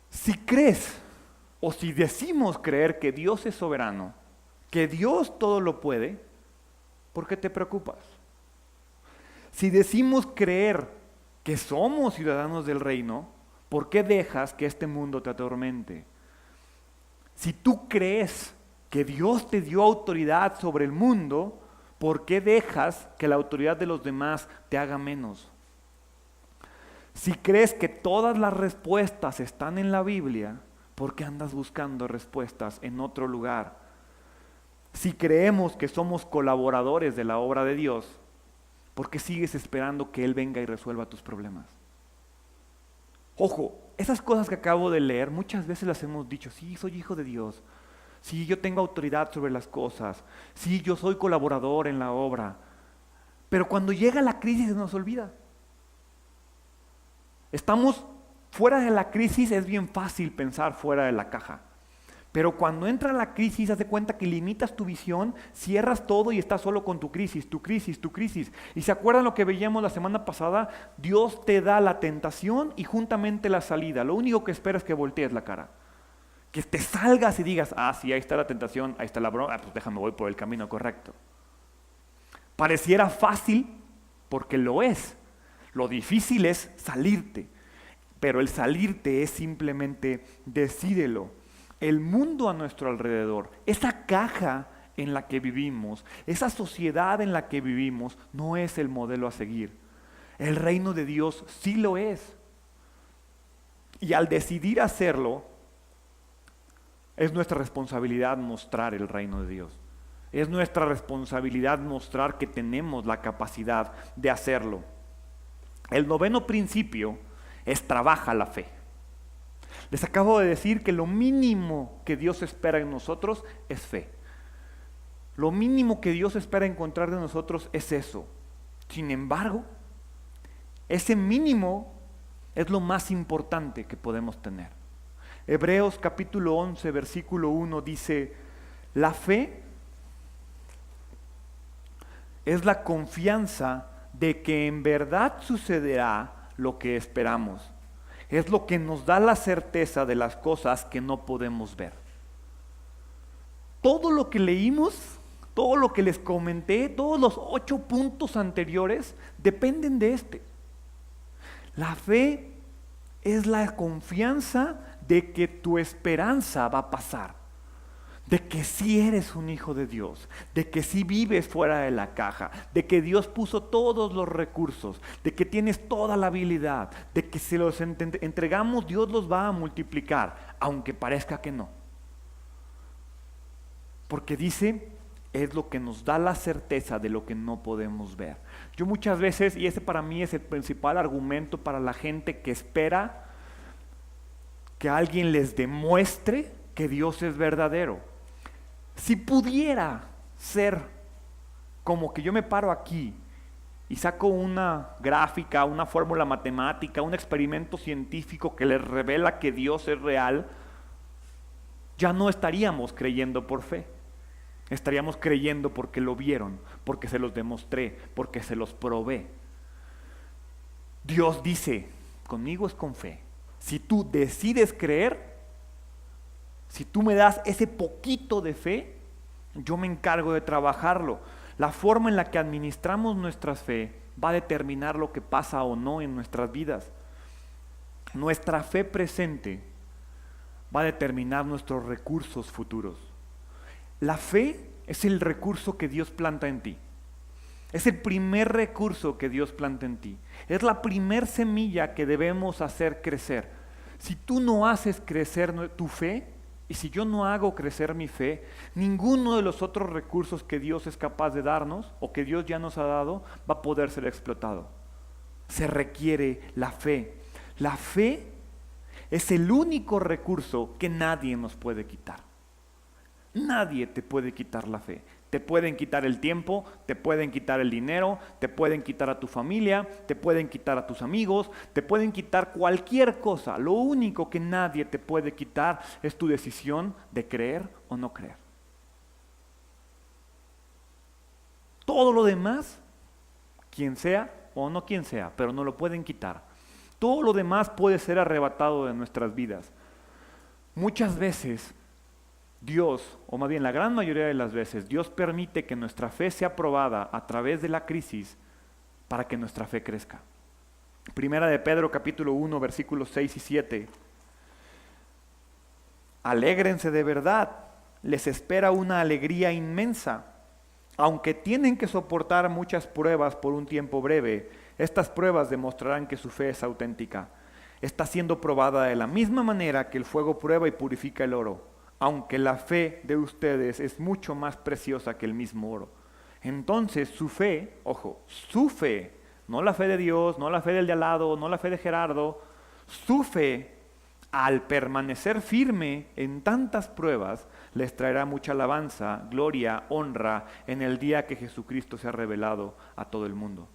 Si crees o si decimos creer que Dios es soberano, que Dios todo lo puede, ¿por qué te preocupas? Si decimos creer que somos ciudadanos del reino, ¿por qué dejas que este mundo te atormente? Si tú crees que Dios te dio autoridad sobre el mundo, ¿por qué dejas que la autoridad de los demás te haga menos? Si crees que todas las respuestas están en la Biblia, ¿por qué andas buscando respuestas en otro lugar? Si creemos que somos colaboradores de la obra de Dios, ¿por qué sigues esperando que Él venga y resuelva tus problemas? Ojo, esas cosas que acabo de leer, muchas veces las hemos dicho, sí, soy hijo de Dios, sí, yo tengo autoridad sobre las cosas, sí, yo soy colaborador en la obra, pero cuando llega la crisis se nos olvida. Estamos fuera de la crisis, es bien fácil pensar fuera de la caja. Pero cuando entra la crisis, haz de cuenta que limitas tu visión, cierras todo y estás solo con tu crisis, tu crisis, tu crisis. ¿Y se acuerdan lo que veíamos la semana pasada? Dios te da la tentación y juntamente la salida. Lo único que espera es que voltees la cara. Que te salgas y digas, sí, ahí está la tentación, ahí está la broma, pues déjame, voy por el camino correcto. Pareciera fácil porque lo es. Lo difícil es salirte. Pero el salirte es simplemente decídelo. El mundo a nuestro alrededor, esa caja en la que vivimos, esa sociedad en la que vivimos, no es el modelo a seguir. El reino de Dios sí lo es. Y al decidir hacerlo, es nuestra responsabilidad mostrar el reino de Dios. Es nuestra responsabilidad mostrar que tenemos la capacidad de hacerlo. El 9º principio es trabaja la fe. Les acabo de decir que lo mínimo que Dios espera en nosotros es fe. Lo mínimo que Dios espera encontrar de nosotros es eso. Sin embargo, ese mínimo es lo más importante que podemos tener. Hebreos capítulo 11, versículo 1 dice, la fe es la confianza de que en verdad sucederá lo que esperamos. Es lo que nos da la certeza de las cosas que no podemos ver. Todo lo que leímos, todo lo que les comenté, todos los 8 puntos anteriores dependen de este. La fe es la confianza de que tu esperanza va a pasar, de que sí eres un hijo de Dios, de que sí vives fuera de la caja, de que Dios puso todos los recursos, de que tienes toda la habilidad, de que si los entregamos Dios los va a multiplicar, aunque parezca que no. Porque dice, es lo que nos da la certeza de lo que no podemos ver. Yo muchas veces, y ese para mí es el principal argumento para la gente que espera que alguien les demuestre que Dios es verdadero. Si pudiera ser como que yo me paro aquí y saco una gráfica, una fórmula matemática, un experimento científico que les revela que Dios es real, ya no estaríamos creyendo por fe. Estaríamos creyendo porque lo vieron, porque se los demostré, porque se los probé. Dios dice, conmigo es con fe. Si tú decides creer, si tú me das ese poquito de fe, yo me encargo de trabajarlo. La forma en la que administramos nuestra fe va a determinar lo que pasa o no en nuestras vidas. Nuestra fe presente va a determinar nuestros recursos futuros. La fe es el recurso que Dios planta en ti. Es el primer recurso que Dios planta en ti. Es la primer semilla que debemos hacer crecer. Si tú no haces crecer tu fe, y si yo no hago crecer mi fe, ninguno de los otros recursos que Dios es capaz de darnos, o que Dios ya nos ha dado, va a poder ser explotado. Se requiere la fe. La fe es el único recurso que nadie nos puede quitar. Nadie te puede quitar la fe. Te pueden quitar el tiempo, te pueden quitar el dinero, te pueden quitar a tu familia, te pueden quitar a tus amigos, te pueden quitar cualquier cosa. Lo único que nadie te puede quitar es tu decisión de creer o no creer. Todo lo demás, quien sea o no quien sea, pero no lo pueden quitar. Todo lo demás puede ser arrebatado de nuestras vidas. Muchas veces Dios, o más bien la gran mayoría de las veces, Dios permite que nuestra fe sea probada a través de la crisis para que nuestra fe crezca. Primera de Pedro capítulo 1 versículos 6 y 7. Alégrense de verdad, les espera una alegría inmensa. Aunque tienen que soportar muchas pruebas por un tiempo breve, estas pruebas demostrarán que su fe es auténtica. Está siendo probada de la misma manera que el fuego prueba y purifica el oro. Aunque la fe de ustedes es mucho más preciosa que el mismo oro. Entonces su fe, ojo, su fe, no la fe de Dios, no la fe del de al lado, no la fe de Gerardo, su fe, al permanecer firme en tantas pruebas, les traerá mucha alabanza, gloria, honra en el día que Jesucristo se ha revelado a todo el mundo.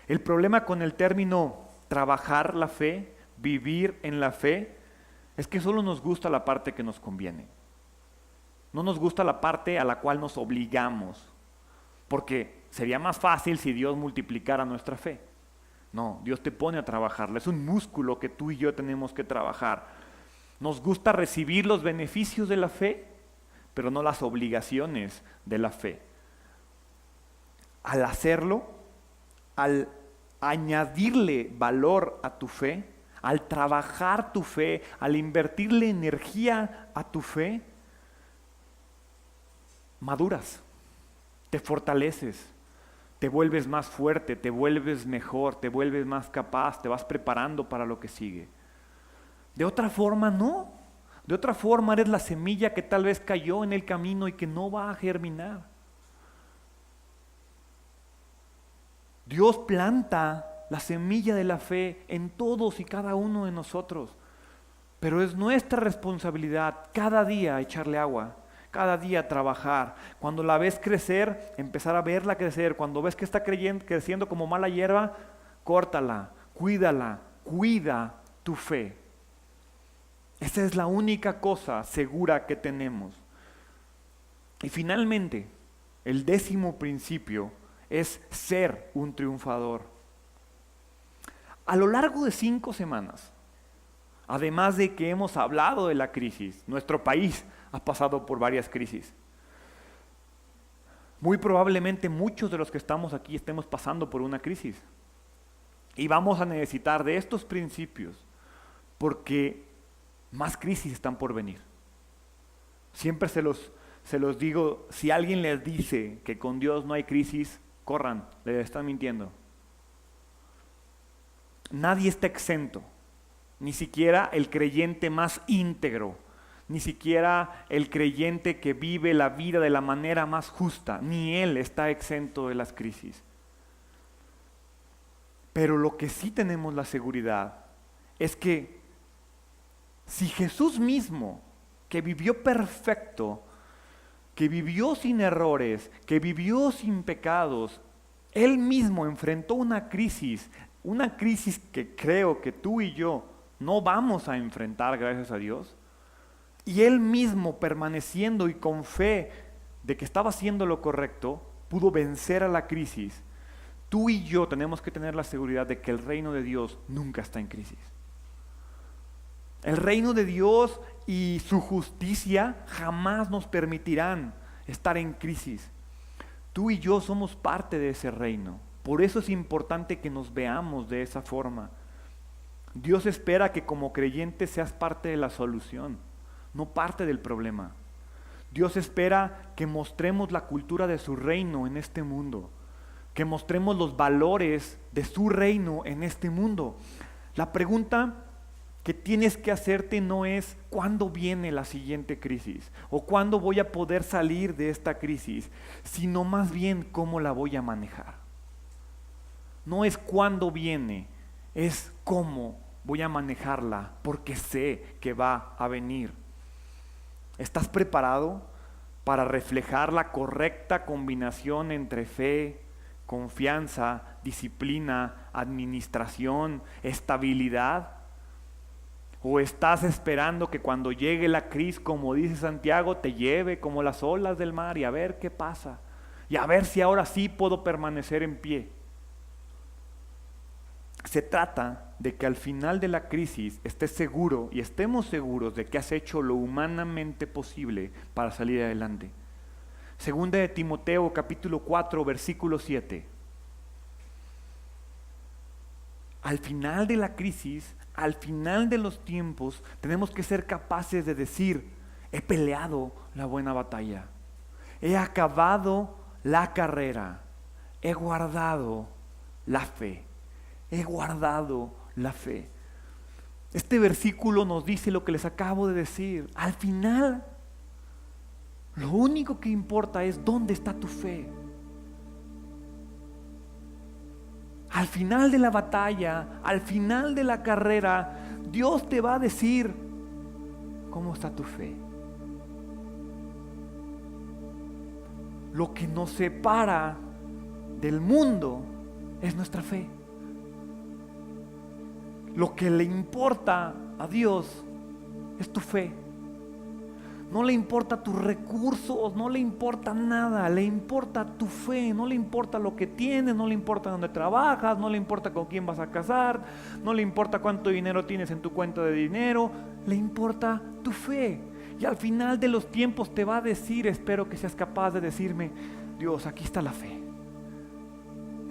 El problema con el término trabajar la fe, vivir en la fe, es que solo nos gusta la parte que nos conviene. No nos gusta la parte a la cual nos obligamos, porque sería más fácil si Dios multiplicara nuestra fe. No, Dios te pone a trabajarla, es un músculo que tú y yo tenemos que trabajar. Nos gusta recibir los beneficios de la fe, pero no las obligaciones de la fe. Al hacerlo, al añadirle valor a tu fe, al trabajar tu fe, al invertirle energía a tu fe, maduras, te fortaleces, te vuelves más fuerte, te vuelves mejor, te vuelves más capaz, te vas preparando para lo que sigue. De otra forma no, de otra forma eres la semilla que tal vez cayó en el camino y que no va a germinar. Dios planta la semilla de la fe en todos y cada uno de nosotros, pero es nuestra responsabilidad cada día echarle agua. cada día trabajar. Cuando la ves crecer, empezar a verla crecer. Cuando ves que está creciendo como mala hierba, córtala, cuídala, cuida tu fe. Esa es la única cosa segura que tenemos. Y finalmente, el 10º principio es ser un triunfador. A lo largo de 5 semanas, además de que hemos hablado de la crisis, nuestro país ha pasado por varias crisis. Muy probablemente muchos de los que estamos aquí estemos pasando por una crisis. Y vamos a necesitar de estos principios porque más crisis están por venir. Siempre se los digo, si alguien les dice que con Dios no hay crisis, corran, les están mintiendo. Nadie está exento, ni siquiera el creyente más íntegro, ni siquiera el creyente que vive la vida de la manera más justa, ni él está exento de las crisis. Pero lo que sí tenemos la seguridad es que si Jesús mismo, que vivió perfecto, que vivió sin errores, que vivió sin pecados, Él mismo enfrentó una crisis que creo que tú y yo no vamos a enfrentar, gracias a Dios, y Él mismo, permaneciendo y con fe de que estaba haciendo lo correcto, pudo vencer a la crisis. Tú y yo tenemos que tener la seguridad de que el reino de Dios nunca está en crisis. El reino de Dios y su justicia jamás nos permitirán estar en crisis. Tú y yo somos parte de ese reino. Por eso es importante que nos veamos de esa forma. Dios espera que como creyentes seas parte de la solución, no parte del problema. Dios espera que mostremos la cultura de su reino en este mundo, que mostremos los valores de su reino en este mundo. La pregunta que tienes que hacerte no es cuándo viene la siguiente crisis o cuándo voy a poder salir de esta crisis, sino más bien cómo la voy a manejar. No es cuándo viene, es cómo voy a manejarla, porque sé que va a venir. ¿Estás preparado para reflejar la correcta combinación entre fe, confianza, disciplina, administración, estabilidad? ¿O estás esperando que cuando llegue la crisis, como dice Santiago, te lleve como las olas del mar y a ver qué pasa? Y a ver si ahora sí puedo permanecer en pie. Se trata de que al final de la crisis estés seguro y estemos seguros de que has hecho lo humanamente posible para salir adelante. Segunda de Timoteo, capítulo 4, versículo 7. Al final de la crisis, al final de los tiempos, tenemos que ser capaces de decir: he peleado la buena batalla, he acabado la carrera, he guardado la fe, he guardado la fe. Este versículo nos dice lo que les acabo de decir. Al final, lo único que importa es dónde está tu fe. Al final de la batalla, al final de la carrera, Dios te va a decir cómo está tu fe. Lo que nos separa del mundo es nuestra fe. Lo que le importa a Dios es tu fe. No le importa tus recursos, no le importa nada, le importa tu fe, no le importa lo que tienes, no le importa dónde trabajas, no le importa con quién vas a casar, no le importa cuánto dinero tienes en tu cuenta de dinero, le importa tu fe. Y al final de los tiempos te va a decir, espero que seas capaz de decirme: Dios, aquí está la fe.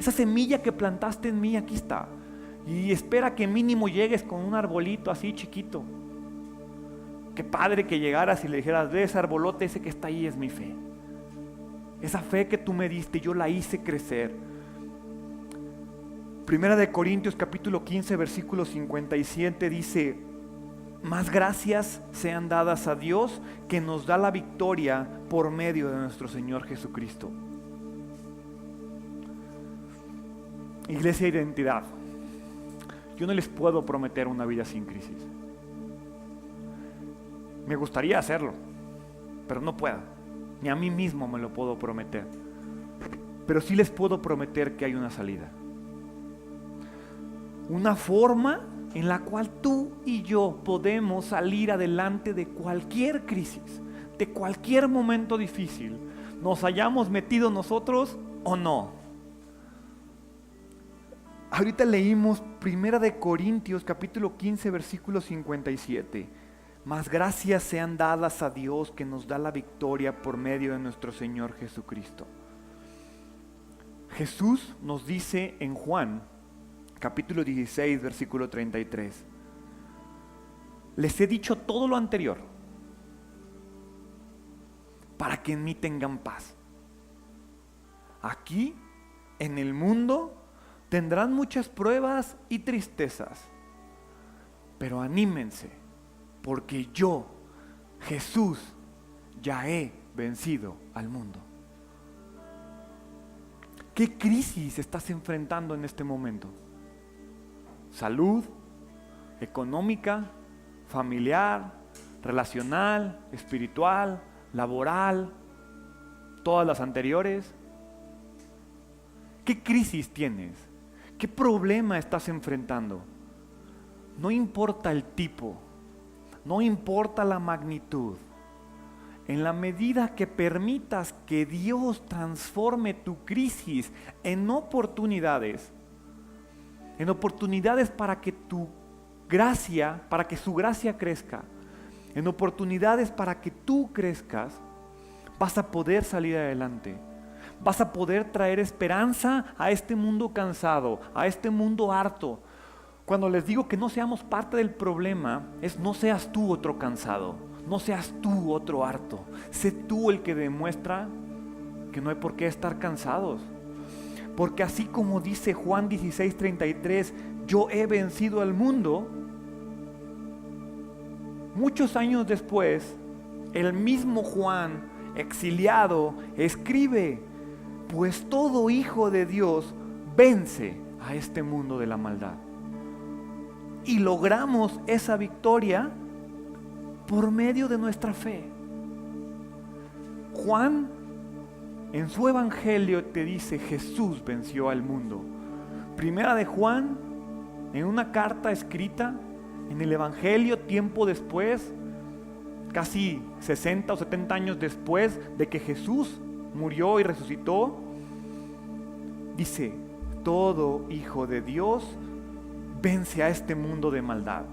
Esa semilla que plantaste en mí, aquí está. Y espera que mínimo llegues con un arbolito así chiquito. Qué padre que llegaras y le dijeras: ve ese arbolote, ese que está ahí es mi fe. Esa fe que tú me diste, yo la hice crecer. Primera de Corintios capítulo 15 versículo 57 dice: más gracias sean dadas a Dios, que nos da la victoria por medio de nuestro Señor Jesucristo. Iglesia Identidad, yo no les puedo prometer una vida sin crisis. Me gustaría hacerlo, pero no puedo. ni a mí mismo me lo puedo prometer. Pero sí les puedo prometer que hay una salida. Una forma en la cual tú y yo podemos salir adelante de cualquier crisis, de cualquier momento difícil, nos hayamos metido nosotros o no. Ahorita leímos 1 Corintios capítulo 15 versículo 57. Mas gracias sean dadas a Dios que nos da la victoria por medio de nuestro Señor Jesucristo. Jesús nos dice en Juan capítulo 16 versículo 33. Les he dicho todo lo anterior para que en mí tengan paz. Aquí, en el mundo, tendrán muchas pruebas y tristezas, pero anímense, porque yo, Jesús, ya he vencido al mundo. ¿Qué crisis estás enfrentando en este momento? ¿Salud? ¿Económica? ¿Familiar? ¿Relacional? ¿Espiritual? ¿Laboral? ¿Todas las anteriores? ¿Qué crisis tienes? ¿Qué problema estás enfrentando? No importa el tipo, no importa la magnitud. En la medida que permitas que Dios transforme tu crisis en oportunidades para que tu gracia, para que su gracia crezca, en oportunidades para que tú crezcas, vas a poder salir adelante. Vas a poder traer esperanza a este mundo cansado, a este mundo harto. Cuando les digo que no seamos parte del problema, es no seas tú otro cansado, no seas tú otro harto. Sé tú el que demuestra que no hay por qué estar cansados. Porque así como dice Juan 16:33, yo he vencido al mundo, muchos años después, el mismo Juan, exiliado, escribe: pues todo hijo de Dios vence a este mundo de la maldad. Y logramos esa victoria por medio de nuestra fe. Juan en su evangelio te dice: Jesús venció al mundo. Primera de Juan, en una carta escrita en el evangelio tiempo después, casi 60 o 70 años después de que Jesús murió y resucitó, dice: todo hijo de Dios vence a este mundo de maldad.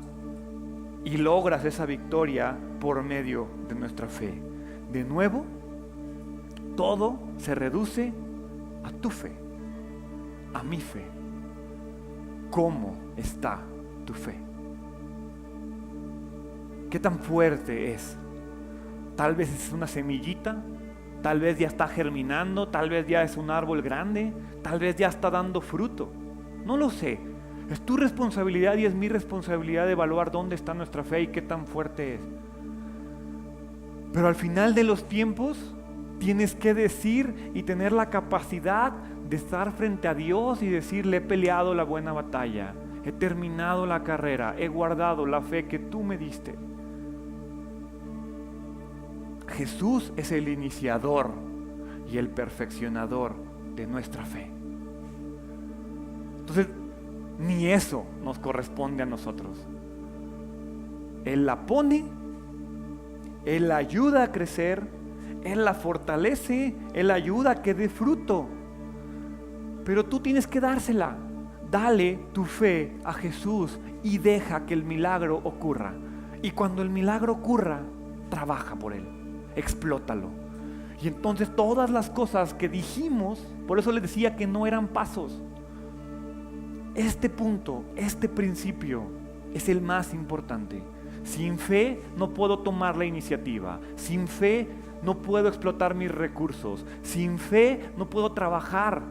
Y logras esa victoria por medio de nuestra fe. De nuevo, todo se reduce a tu fe, a mi fe. ¿Cómo está tu fe? ¿Qué tan fuerte es? Tal vez es una semillita, tal vez ya está germinando, tal vez ya es un árbol grande, tal vez ya está dando fruto. No lo sé. Es tu responsabilidad y es mi responsabilidad de evaluar dónde está nuestra fe y qué tan fuerte es. Pero al final de los tiempos tienes que decir y tener la capacidad de estar frente a Dios y decirle: he peleado la buena batalla, he terminado la carrera, he guardado la fe que tú me diste. Jesús es el iniciador y el perfeccionador de nuestra fe. Entonces, ni eso nos corresponde a nosotros. Él la pone, Él la ayuda a crecer, Él la fortalece, Él la ayuda a que dé fruto. Pero tú tienes que dársela. Dale tu fe a Jesús y deja que el milagro ocurra. Y cuando el milagro ocurra, trabaja por él, explótalo. Y entonces todas las cosas que dijimos, por eso les decía que no eran pasos. Este punto, este principio es el más importante. Sin fe no puedo tomar la iniciativa. Sin fe no puedo explotar mis recursos. Sin fe no puedo trabajar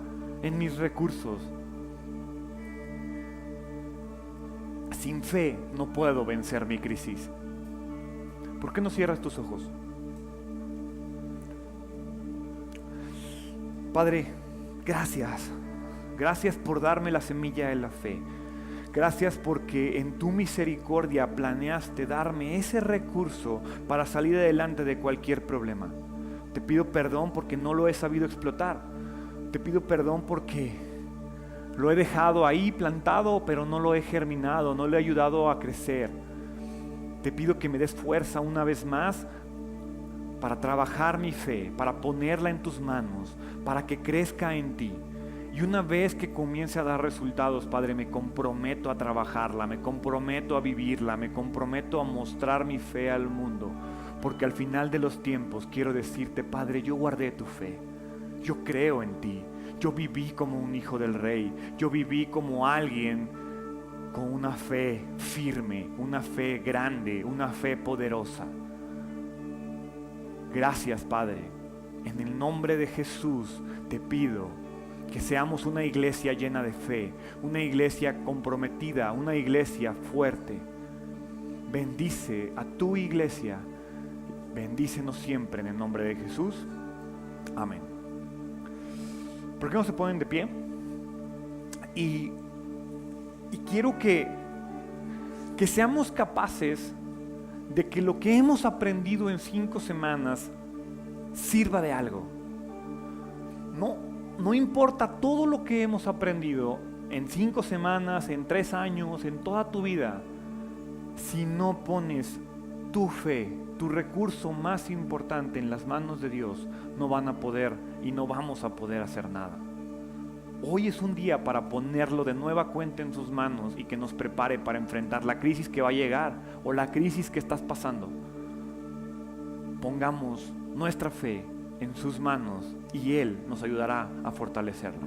en mis recursos. Sin fe no puedo vencer mi crisis. ¿Por qué no cierras tus ojos? Padre, gracias. Gracias por darme la semilla de la fe. Gracias porque en tu misericordia planeaste darme ese recurso para salir adelante de cualquier problema. Te pido perdón porque no lo he sabido explotar. Te pido perdón porque lo he dejado ahí plantado, pero no lo he germinado, no le he ayudado a crecer. Te pido que me des fuerza una vez más para trabajar mi fe, para ponerla en tus manos, para que crezca en ti. Y una vez que comience a dar resultados, Padre, me comprometo a trabajarla, me comprometo a vivirla, me comprometo a mostrar mi fe al mundo. Porque al final de los tiempos quiero decirte, Padre, yo guardé tu fe, yo creo en ti, yo viví como un hijo del Rey, yo viví como alguien con una fe firme, una fe grande, una fe poderosa. Gracias, Padre. En el nombre de Jesús te pido que seamos una iglesia llena de fe, una iglesia comprometida, una iglesia fuerte. Bendice a tu iglesia, bendícenos siempre en el nombre de Jesús. Amén. ¿Por qué no se ponen de pie? Y quiero que seamos capaces de que lo que hemos aprendido en 5 semanas sirva de algo. No importa todo lo que hemos aprendido en 5 semanas, en 3 años, en toda tu vida, si no pones tu fe, tu recurso más importante en las manos de Dios, no van a poder y no vamos a poder hacer nada. Hoy es un día para ponerlo de nueva cuenta en sus manos y que nos prepare para enfrentar la crisis que va a llegar o la crisis que estás pasando. Pongamos nuestra fe en sus manos y Él nos ayudará a fortalecerla.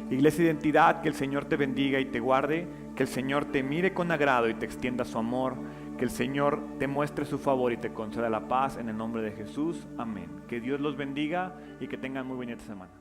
Iglesia Identidad, que el Señor te bendiga y te guarde, que el Señor te mire con agrado y te extienda su amor, que el Señor te muestre su favor y te conceda la paz en el nombre de Jesús. Amén. Que Dios los bendiga y que tengan muy bonita semana.